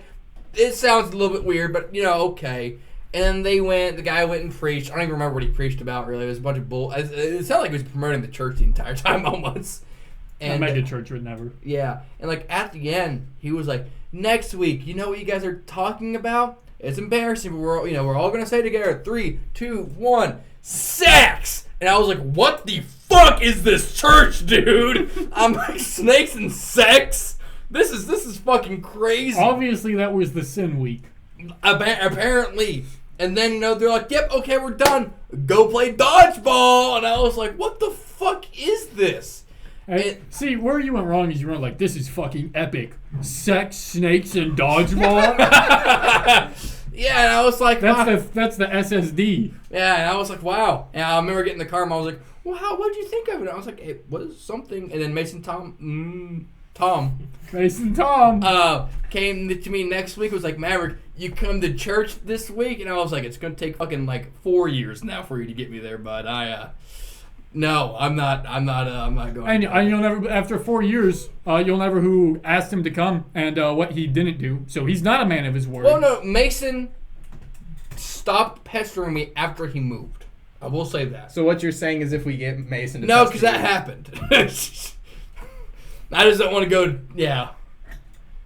it sounds a little bit weird, but okay. And then the guy went and preached. I don't even remember what he preached about really. It was a bunch of bull. It sounded like he was promoting the church the entire time almost. A mega church would never. Yeah, and like at the end, he was like, "Next week, you know what you guys are talking about? It's embarrassing, but we're all gonna say together, 3, 2, 1, sex." And I was like, "What the fuck is this church, dude?" I'm like, snakes and sex. This is fucking crazy. Obviously, that was the sin week. Apparently. And then they're like, "Yep, okay, we're done. Go play dodgeball." And I was like, "What the fuck is this?" See, where you went wrong is you were like, this is fucking epic. Sex, snakes, and dodgeball? Yeah, and I was like, wow. That's the SSD. Yeah, and I was like, wow. And I remember getting in the car and I was like, well, what did you think of it? I was like, it was something. And then Mason Tom came to me next week, was like, Maverick, you come to church this week? And I was like, it's going to take fucking like 4 years now for you to get me there, bud. No, I'm not going. And you'll never, after 4 years, you'll never who asked him to come and what he didn't do. So he's not a man of his word. Well, no, Mason stopped pestering me after he moved. I will say that. So what you're saying is if we get Mason to No, pester because that you- happened. I just don't want to go. Yeah.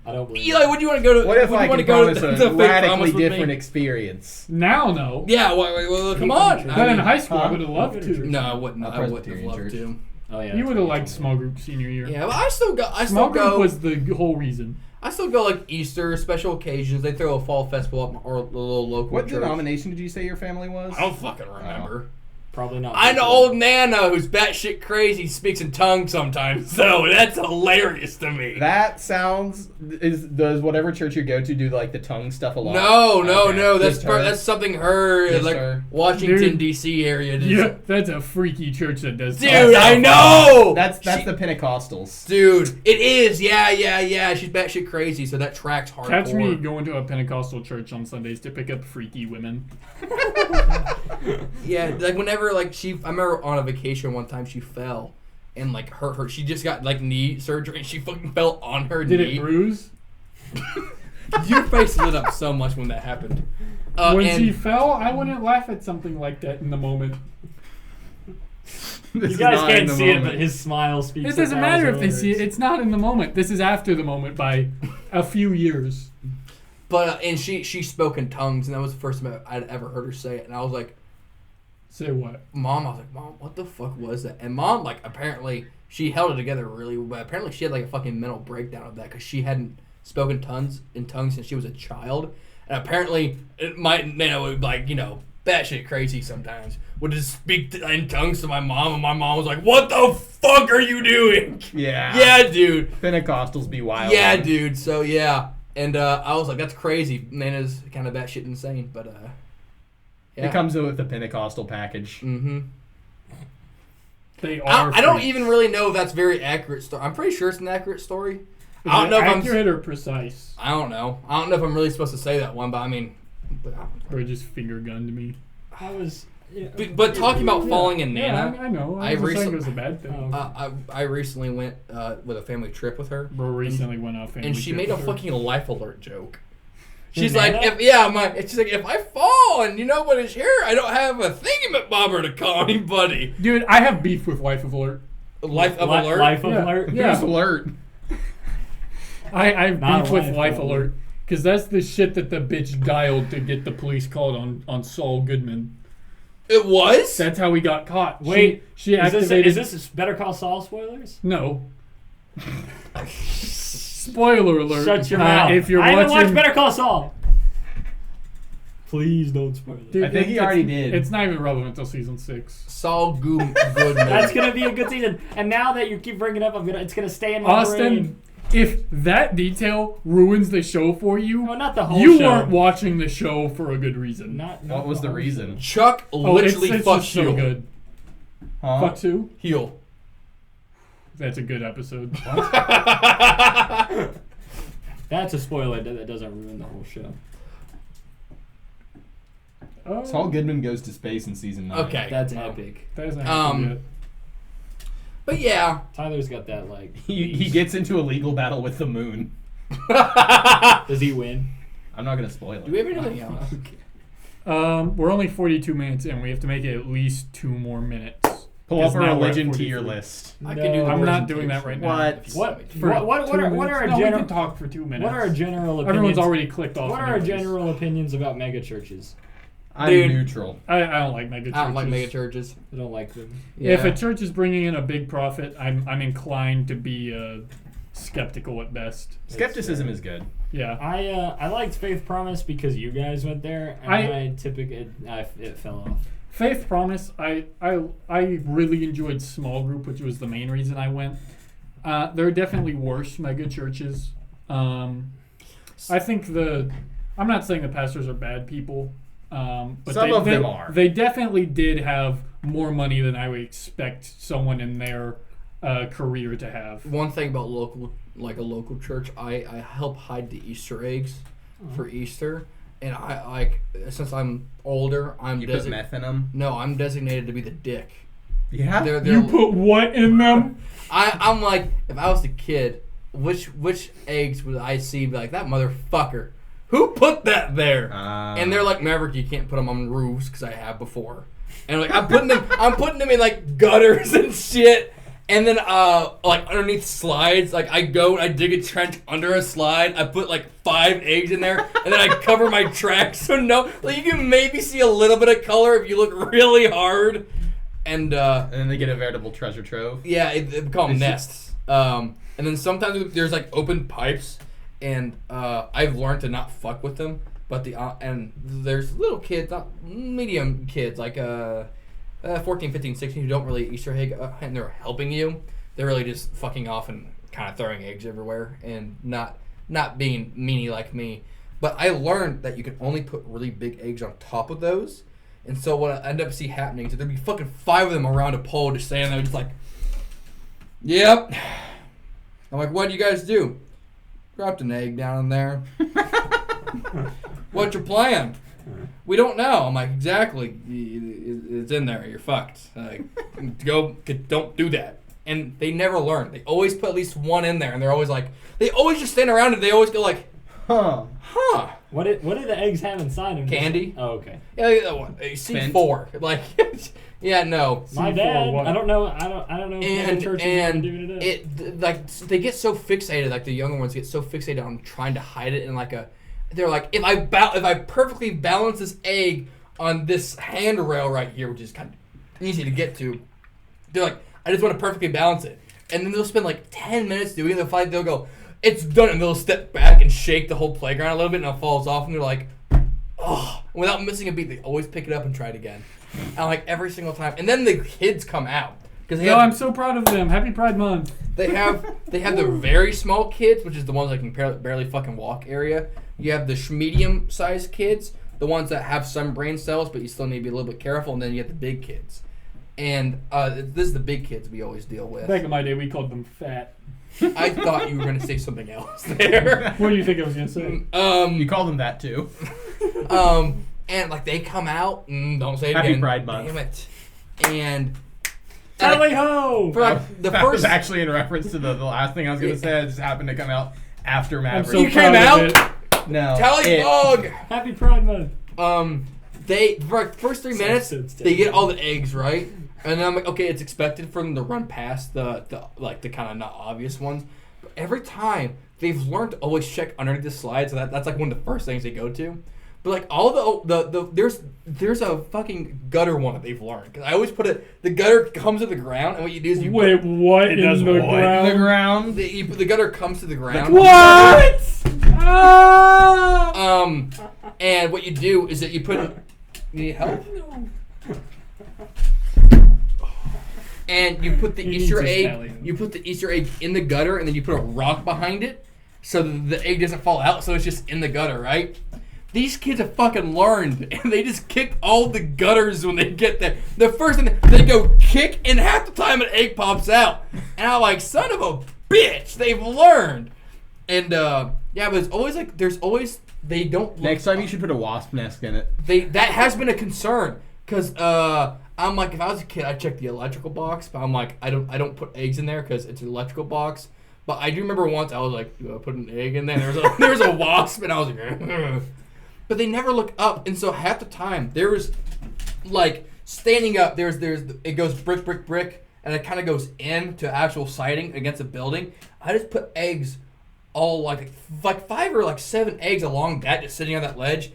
I don't believe Eli, would you want to go to? What if would I you want can to go promise to a the fake radically promise with different me? experience? Now, no. Yeah. Well, come on. But in high school, I would have loved to. No, I wouldn't. A I wouldn't have Presbyterian loved church. to. Oh yeah. You would have liked small group senior year. Yeah, but I still go. Small group was the whole reason. I still go like Easter, special occasions. They throw a fall festival up or a little local What church. denomination did you say your family was? I don't fucking remember. Probably not. I know old Nana who's batshit crazy, speaks in tongues sometimes, so that's hilarious to me. That sounds. Does whatever church you go to do like the tongue stuff a lot? No, Okay. that's Just her? that's something her Just like her. Washington Dude. D.C. area. Does. Yeah, that's a freaky church that does Dude, that. I know. That's the Pentecostals. Dude, it is. Yeah. She's batshit crazy, so that tracks hardcore. Catch me going to a Pentecostal church on Sundays to pick up freaky women. Yeah, like whenever like I remember on a vacation one time she fell and like her she just got like knee surgery and she fucking fell on her Did knee. it bruise? Your face lit up so much when that happened. When and she fell, I wouldn't laugh at something like that in the moment. You guys can't see it, but his smile speaks. It doesn't matter if they see it. It's not in the moment. This is after the moment by a few years. But and she spoke in tongues and that was the first time I'd ever heard her say it and I was like, Say what? Mom, what the fuck was that? And Mom, like, apparently she held it together really, but apparently she had like a fucking mental breakdown of that because she hadn't spoken in tongues since she was a child, and apparently it might, like, batshit crazy sometimes. Would just speak in tongues to my mom, and my mom was like, "What the fuck are you doing?" Yeah. Yeah, dude. Pentecostals be wild. Yeah, dude. So yeah, and I was like, "That's crazy." Nana's kind of batshit insane, but yeah. It comes with the Pentecostal package. Mm-hmm. They are. I don't freaks. even really know if that's very accurate story. I'm pretty sure it's an accurate story. Is I don't it know if accurate or precise. I don't know. I don't know if I'm really supposed to say that one, but I mean, Or just finger gunned me. I was. Yeah. but talking about falling in Yeah, Nana, I know. I I was saying recent- it was a bad thing. I recently went with a family trip with her, Bro recently went off and she made a fucking life alert joke. She's Nana? like, she's like, if I fall and nobody's here, I don't have a thingamabobber to call anybody. Dude, I have beef with Life of Alert. Life of alert. Life of Yeah. alert. Yeah. Who's alert? I have Not beef a with Life Life of Alert. Because that's the shit that the bitch dialed to get the police called on Saul Goodman. It was. That's how he got caught. Wait, she activated. is this Better Call Saul spoilers? No. Spoiler alert. Shut your mouth. If you're I haven't watching, watched Better Call Saul. Please don't spoil it. Dude, I think he it's- already did. It's not even relevant until season 6. Saul Goodman. That's gonna be a good season. And now that you keep bringing it up, it's gonna stay in my Austin, brain. if that detail ruins the show for you, No, not the whole you show. weren't watching the show for a good reason. Not What was the whole reason? Chuck Oh, literally it's fucked just so Heel. good. Huh? Fuck who? Heel. That's a good episode. show. That's a spoiler that doesn't ruin the whole show. Oh, Saul Goodman goes to space in season 9. Okay. That's epic. that hasn't happened yet. But yeah. Tyler's got that like. He gets into a legal battle with the moon. Does he win? I'm not gonna spoil Do we it. have anything else? We're only 42 minutes in. We have to make it at least 2 more minutes. Pull up Because a now we're at religion 43. tier list. I can do the I'm not version doing that two. right now. What? What? For What 2 are minutes? No, we general? can talk for 2 minutes. What are our general opinions? Everyone's already clicked off. What are our anyways. general opinions about mega churches? I'm Dude. neutral. I don't like mega churches. I don't like mega churches. I don't like them. If a church is bringing in a big profit, I'm inclined to be skeptical at best. Skepticism is good. Yeah. I liked Faith Promise because you guys went there, and it fell off. Faith Promise, I really enjoyed small group, which was the main reason I went. There are definitely worse mega churches. I think I'm not saying the pastors are bad people, but Some of them are. They definitely did have more money than I would expect someone in their career to have. One thing about a local church, I help hide the Easter eggs for Easter, and I since I'm older, I'm You put meth in them. No, I'm designated to be the dick Yeah. They're You put what in them? I'm like, if I was a kid, which eggs would I see? Be like, that motherfucker. Who put that there? And they're like, Maverick, you can't put them on roofs because I have before. And like, I'm putting them in like gutters and shit. And then like underneath slides, like I dig a trench under a slide. I put like 5 eggs in there, and then I cover my tracks so like you can maybe see a little bit of color if you look really hard. And then they get a veritable treasure trove. Yeah, they call them nests. And then sometimes there's like open pipes, and I've learned to not fuck with them. But and there's little kids, not medium kids, like 14, 15, 16 who don't really Easter egg and they're helping you. They're really just fucking off and kind of throwing eggs everywhere and not being meanie like me. But I learned that you can only put really big eggs on top of those. And so what I end up see happening is there'd be fucking 5 of them around a pole just standing there just like, yep. I'm like, what'd you guys do? Dropped an egg down in there. What's your plan? We don't know. I'm like, exactly. It's in there. You're fucked. Like, don't do that. And they never learn. They always put at least one in there, and they're always like, they always just stand around and they always go like, huh. What do the eggs have inside them? Candy. Oh, okay. Yeah, C4. Like, yeah, no. My dad. I don't know. I don't know if the church is doing it. Like they get so fixated. Like the younger ones get so fixated on trying to hide it in like a. They're like, if I perfectly balance this egg on this handrail right here, which is kind of easy to get to, they're like, I just want to perfectly balance it. And then they'll spend like 10 minutes doing it. They'll go, it's done, and they'll step back and shake the whole playground a little bit, and it falls off, and they're like, oh. Without missing a beat, they always pick it up and try it again. And like every single time. And then the kids come out. I'm so proud of them. Happy Pride Month. They have the very small kids, which is the ones that can barely fucking walk area. You have the medium-sized kids, the ones that have some brain cells, but you still need to be a little bit careful. And then you have the big kids. And this is the big kids we always deal with. Back in my day, we called them fat. I thought you were going to say something else there. What do you think I was going to say? You called them that, too. And like they come out, don't say it Happy again. Pride Month. Damn it. And Tally ho! For like the that first was actually in reference to the last thing I was going to say. It just happened to come out after Maverick. So you came proud of out. it. No. Tally bug. Happy Pride Month. They for like the first 3 minutes they get all the eggs right, and then I'm like, okay, it's expected for them to run past the kind of not obvious ones. But every time they've learned to always check underneath the slide, so that's like one of the first things they go to. But like all the there's a fucking gutter one that they've learned, because I always put it, the gutter comes to the ground, and what you do is you what it in does the what? ground? The ground. the gutter comes to the ground. What? Ah! And what you do is that you put. You need help? And you put the He Easter needs a egg. stallion. You put the Easter egg in the gutter, and then you put a rock behind it, so the egg doesn't fall out. So it's just in the gutter, right? These kids have fucking learned, and they just kick all the gutters when they get there. The first thing they go kick, and half the time an egg pops out, and I'm like, son of a bitch, they've learned. And yeah, but it's always like they don't. Next time you should put a wasp nest in it. That has been a concern, because I'm like, if I was a kid, I'd check the electrical box, but I'm like, I don't put eggs in there because it's an electrical box. But I do remember once I was like, do I put an egg in there? There was a wasp, and I was like, but they never look up, and so half the time there was like standing up. It goes brick, and it kind of goes into actual siding against a building. I just put eggs. All like 5 or 7 eggs along that, just sitting on that ledge.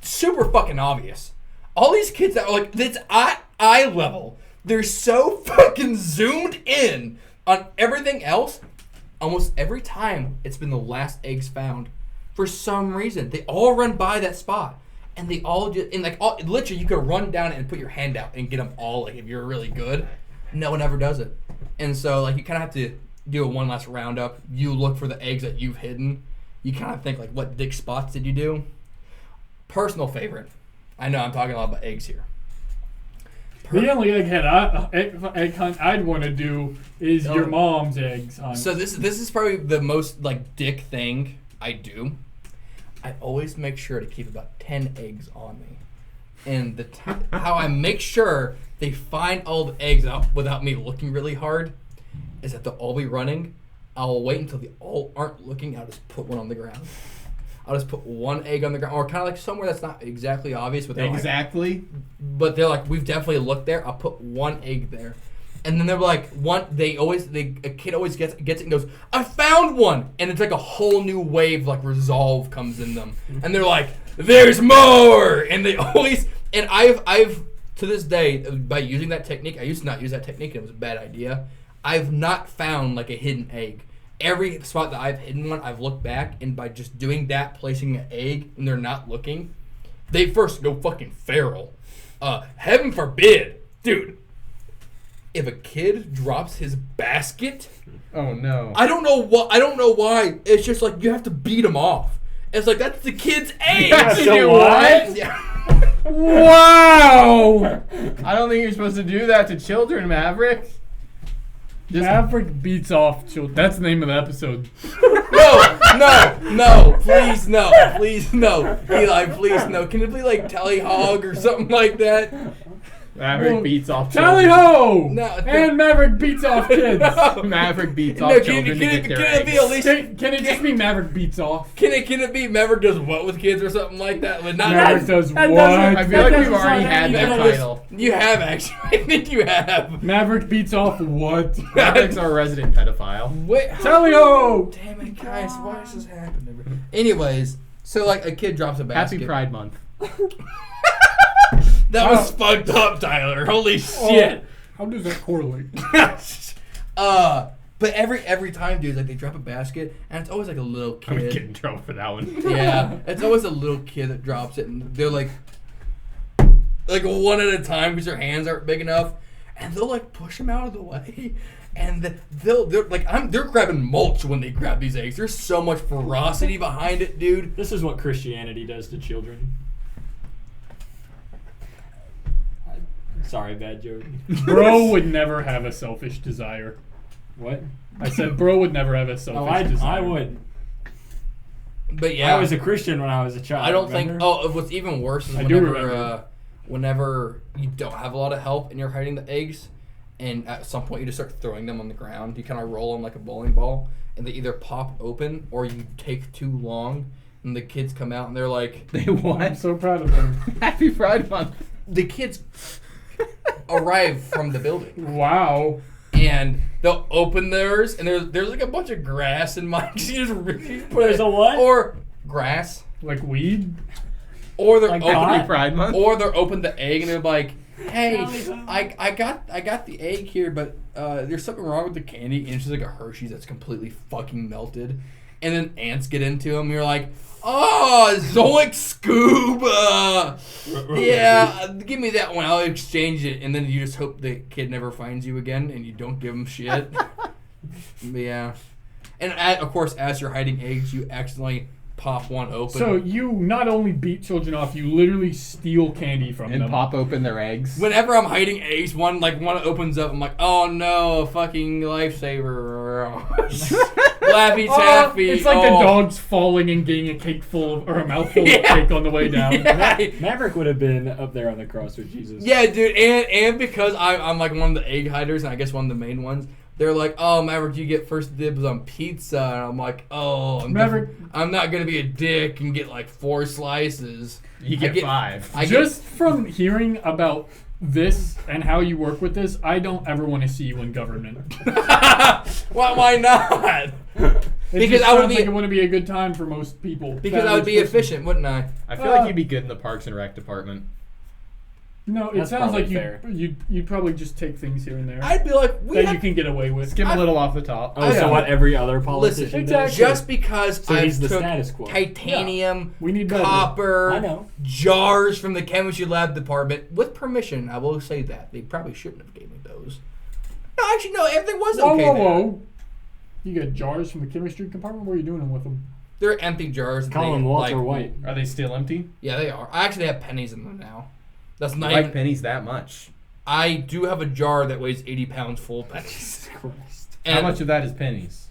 Super fucking obvious. All these kids that are like, it's eye level. They're so fucking zoomed in on everything else. Almost every time it's been the last eggs found. For some reason, they all run by that spot, and they all just literally you could run down and put your hand out and get them all. Like if you're really good, no one ever does it, and so like you kind of have to do a one last roundup. You look for the eggs that you've hidden. You kind of think like, what dick spots did you do? Personal favorite. I know I'm talking a lot about eggs here. The only egg hunt I'd want to do is your mom's eggs hunt. So this is probably the most like dick thing I do. I always make sure to keep about 10 eggs on me. And how I make sure they find all the eggs out without me looking really hard is that they'll all be running. I'll wait until they all aren't looking. I'll just put one on the ground. I'll just put one egg on the ground, or kind of like somewhere that's not exactly obvious. But Exactly. but they're like, we've definitely looked there. I'll put one egg there. And then they're like, a kid always gets it and goes, I found one! And it's like a whole new wave, like resolve comes in them. And they're like, there's more! And they always, and I've, to this day, by using that technique, I used to not use that technique, and it was a bad idea. I've not found like a hidden egg. Every spot that I've hidden one, I've looked back, and by just doing that, placing an egg, and they're not looking, they first go fucking feral. Heaven forbid, dude. If a kid drops his basket, Oh no. I don't know why. It's just like you have to beat him off. It's like that's the kid's egg. have to do what? Yeah. Wow! I don't think you're supposed to do that to children, Maverick. Maverick beats off children. That's the name of the episode. No, please no. Eli, please no. Can it be like Tally Hog or something like that? Maverick beats off Tally children. ho! No, And Maverick beats off kids. Maverick beats No, off can children to it get their be eggs. at least? Can it just be Maverick beats off? Can it be Maverick does what with kids or something like that? But not Maverick does that what? doesn't- I feel That like we've doesn't already sound had that any- title. You have actually. I think you have. Maverick beats off what? Maverick's our resident pedophile. Wait. Tally ho! Damn it, guys! Why is this happening? Anyways, so like a kid drops a basket. Happy Pride Month. That was fucked up, Tyler. Holy shit. How does that correlate? But every time, dude, like they drop a basket, and it's always like a little I'm gonna get kid. in trouble for that one. Yeah, it's always a little kid that drops it, and they're like one at a time because their hands aren't big enough, and they'll like push them out of the way, and they're grabbing mulch when they grab these eggs. There's so much ferocity behind it, dude. This is what Christianity does to children. Sorry, bad joke. Bro would never have a selfish desire. What? I said bro would never have a selfish desire. I would. But yeah, I was a Christian when I was a child. I don't remember? think. Oh, what's even worse is I do whenever remember. whenever you don't have a lot of help and you're hiding the eggs, and at some point you just start throwing them on the ground. You kind of roll them like a bowling ball, and they either pop open or you take too long, and the kids come out and they're like, They I'm what? so proud of them. Happy Pride Month. the kids arrive from the building. Wow. And they'll open theirs, and there's like a bunch of grass in mine. You just really put There's a what? Or grass. Like weed? Or they're Like open. pot? Happy Pride Month. Or they're open the egg, and they're like, "Hey, Tally-ho. I got the egg here, but there's something wrong with the candy." And it's just like a Hershey's that's completely fucking melted. And then ants get into them. And you're like, "Oh, Zoic Scuba! Yeah, give me that one. I'll exchange it." And then you just hope the kid never finds you again, and you don't give him shit. But yeah, and of course, as you're hiding eggs, you accidentally pop one open. So you not only beat children off, you literally steal candy from And them. pop open their eggs. Whenever I'm hiding eggs, one opens up. I'm like, "Oh no, a fucking lifesaver!" Laffy Taffy. It's like the dog's falling and getting a cake full of, or a mouthful Yeah. of cake on the way down. Yeah. Maverick would have been up there on the cross with Jesus. Yeah, dude, and because I'm like one of the egg hiders, and I guess one of the main ones. They're like, "Oh, Maverick, you get first dibs on pizza," and I'm like, "Oh, Maverick- I'm not gonna be a dick and get like 4 slices." You get 5. Just from hearing about this and how you work with this, I don't ever want to see you in government. Why not? It Because just I would sounds be- like it wouldn't be a good time for most people. Because I would be Average person. efficient, wouldn't I? I feel like you'd be good in the Parks and Rec department. No, it That's sounds like probably fair. you'd probably just take things here and there I'd be like, we that have you can get away with. Skim a little off the top. Oh, so what every other politician Listen, does? exactly. just because So I he's the took status quo. titanium, We need better. copper, I know. jars from the chemistry lab department with permission. I will say that they probably shouldn't have gave me those. No, actually, no. Everything was Whoa, okay. whoa, there. whoa! You get jars from the chemistry compartment. What are you doing them with them? They're empty jars. Call They, them Walter like, White. Are they still empty? Yeah, they are. I actually have pennies in them now. That's I not like even. pennies that much. I do have a jar that weighs 80 pounds full of pennies. Christ. And How much of that is pennies?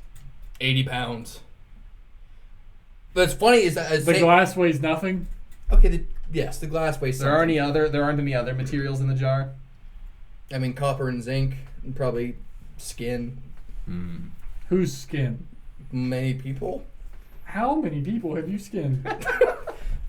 80 pounds. But it's funny is that The glass weighs nothing. okay, Yes, the glass weighs There something. aren't any other materials in the jar. I mean, copper and zinc, and probably skin. Whose skin? Many people. How many people have you skinned?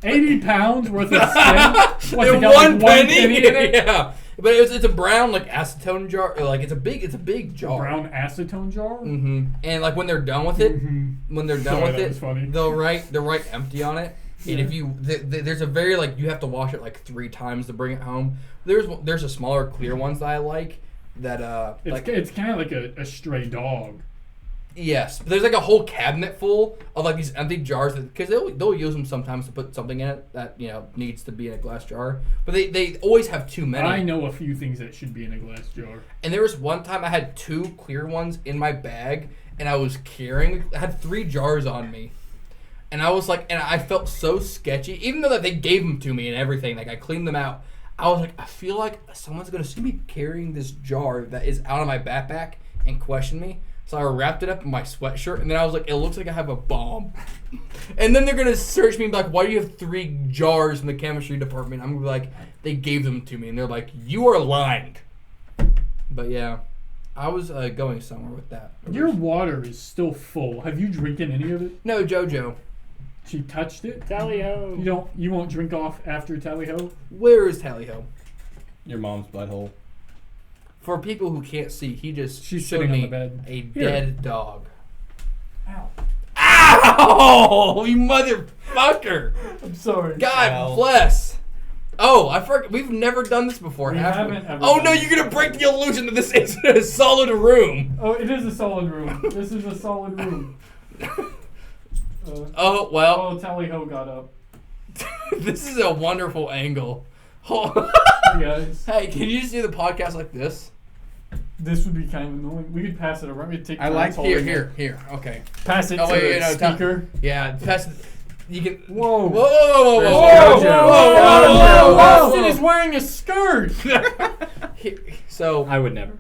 80 pounds worth of skin? What's it And got, one like, penny. in it? Yeah, but it's a brown like acetone jar. Like it's a big jar. Brown acetone jar? Mm-hmm. And like when they're done with it, Sorry, that was funny. they'll write empty on it. And Yeah. if you there's a very like you have to wash it like 3 times to bring it home. There's a smaller clear ones that I like that It's kind of like a stray dog. yes, but there's like a whole cabinet full of like these empty jars because they'll use them sometimes to put something in it that needs to be in a glass jar. But they always have too many. I know a few things that should be in a glass jar. And there was one time I had 2 clear ones in my bag, and I was carrying. I had 3 jars on me, and I was like, and I felt so sketchy, even though that they gave them to me and everything. Like I cleaned them out. I was like, I feel like someone's gonna see me carrying this jar that is out of my backpack and question me. So I wrapped it up in my sweatshirt, and then I was like, it looks like I have a bomb. And then they're gonna search me and be like, why do you have 3 jars in the chemistry department? I'm gonna be like, they gave them to me, and they're like, you are lying. But yeah, I was going somewhere with that. Your water is still full. Have you drinking any of it? No, JoJo. She touched it? Tally-ho. You won't drink off after tally-ho? Where is Tally-Ho? Your mom's butthole. For people who can't see, he just She's showed sitting on me the bed. a Here. dead dog. Ow. Ow! You motherfucker! I'm sorry. God Ow. bless. Oh, I forgot. We've never done this before, We have haven't we? ever Oh done no, this. you're gonna break the illusion that this isn't a solid room. Oh, it is a solid room. This is a solid room. Oh well, Oh, tally-ho got up. this is a wonderful angle. Hey, guys. Hey, can you just do the podcast like this? This would be kind of annoying. We could pass it around. We could take I like turns Here, holding it. here. Okay. Pass it Oh, to wait, the wait, no, speaker. Yeah, pass it. You can. Whoa. Whoa! Whoa! There's Whoa! JoJo. Whoa! Austin is wearing a skirt. So I would never.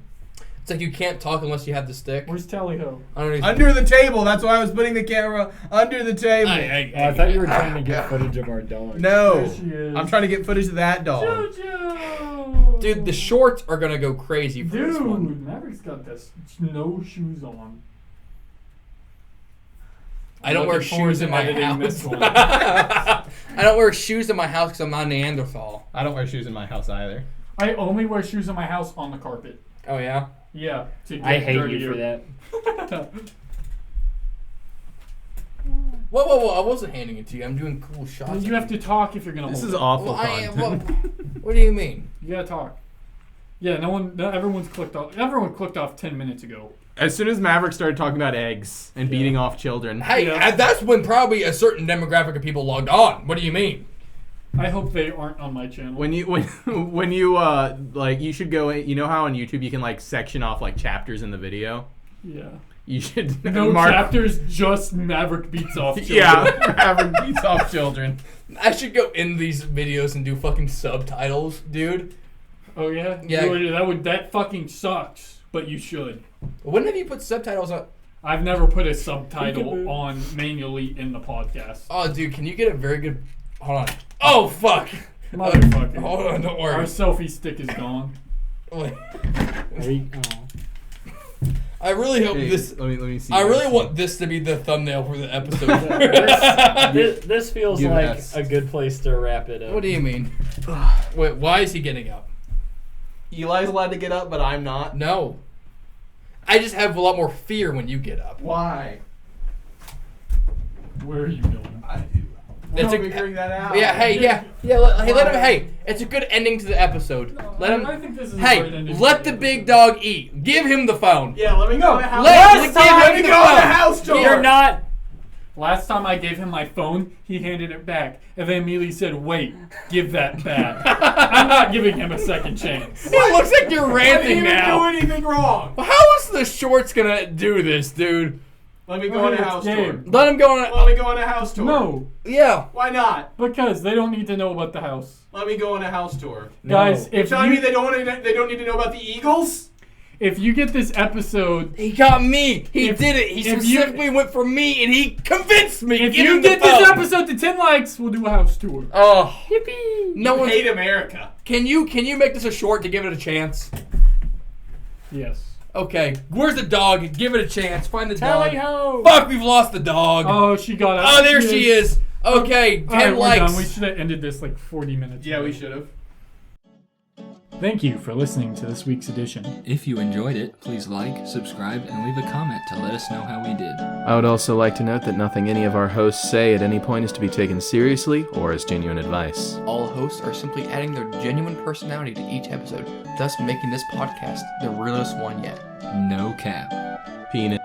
it's like you can't talk unless you have the stick. Where's tally-ho? Underneath. Under the table. That's why I was putting the camera under the table. I thought you were trying to get footage of our dog. No, There she is. I'm trying to get footage of that dog. JoJo. Dude, the shorts are gonna go crazy for this one. Dude, Maverick's got this no shoes on. I don't wear Looking forward shoes to in my editing house. this one. I don't wear shoes in my house because I'm not a Neanderthal. I don't wear shoes in my house either. I only wear shoes in my house on the carpet. Oh yeah. Yeah. To get I hate dirtier. you for that. Whoa! I wasn't handing it to you. I'm doing cool shots. Well, you have to talk if you're gonna This hold is it. awful Well, I am. content. What do you mean? You gotta talk. Yeah, everyone's clicked off. Everyone clicked off 10 minutes ago. As soon as Maverick started talking about eggs and beating off children, Hey, Yeah. that's when probably a certain demographic of people logged on. What do you mean? I hope they aren't on my channel. when you like, you should go. You know how on YouTube you can like section off like chapters in the video. Yeah. You should No mark. chapters, just Maverick beats off children. Yeah, Maverick beats off children. I should go in these videos and do fucking subtitles, dude. Oh yeah? Yeah. That fucking sucks, but you should. When have you put subtitles on? I've never put a subtitle on manually in the podcast. Oh, dude, can you get a very good? Hold on. Oh fuck! Motherfucker. Hold on, don't Our worry. selfie stick is gone. Wait. Oh. I really hope Hey, this. Let me see. I really want this to be the thumbnail for the episode. This feels Give like us. a good place to wrap it up. What do you mean? Wait, why is he getting up? Eli's allowed to get up, but I'm not. No. I just have a lot more fear when you get up. Why? Where are you going? It's We're figuring that out. Yeah, hey, yeah. Let him. Hey, it's a good ending to the episode. Let I him. think this is a great Hey, ending let to the big dog eat. Give him the phone. Yeah, let me go on a house. Let Give him me the go on a phone. house tour. You're not. Last time I gave him my phone, he handed it back, and then immediately said, "Wait, give that back." I'm not giving him a second chance. It looks like you're I ranting didn't even now. do anything wrong. How is the shorts gonna do this, dude? Let me go on a house tour. Let him go on. Let me go on a house tour. No, Yeah. Why not? because they don't need to know about the house. Let me go on a house tour. Guys, You're if telling me you, they don't need to know about the Eagles? if you get this episode, He got me. He If- did it. He if you- specifically went for me, and he convinced me. if Get you him the get this phone. episode to 10 likes, we'll do a house tour. Oh, Yippee! no one. Hate America. Can you make this a short to give it a chance? Yes. Okay. Where's the dog? Give it a chance. Find the dog. Tally-ho! Fuck, we've lost the dog. Oh, she got out. Oh, there she is. Okay, 10 All right, we're likes. done. We should have ended this like 40 minutes Yeah, ago. we should have. Thank you for listening to this week's edition. If you enjoyed it, please like, subscribe, and leave a comment to let us know how we did. I would also like to note that nothing any of our hosts say at any point is to be taken seriously or as genuine advice. All hosts are simply adding their genuine personality to each episode, thus making this podcast the realest one yet. No cap. Peanut.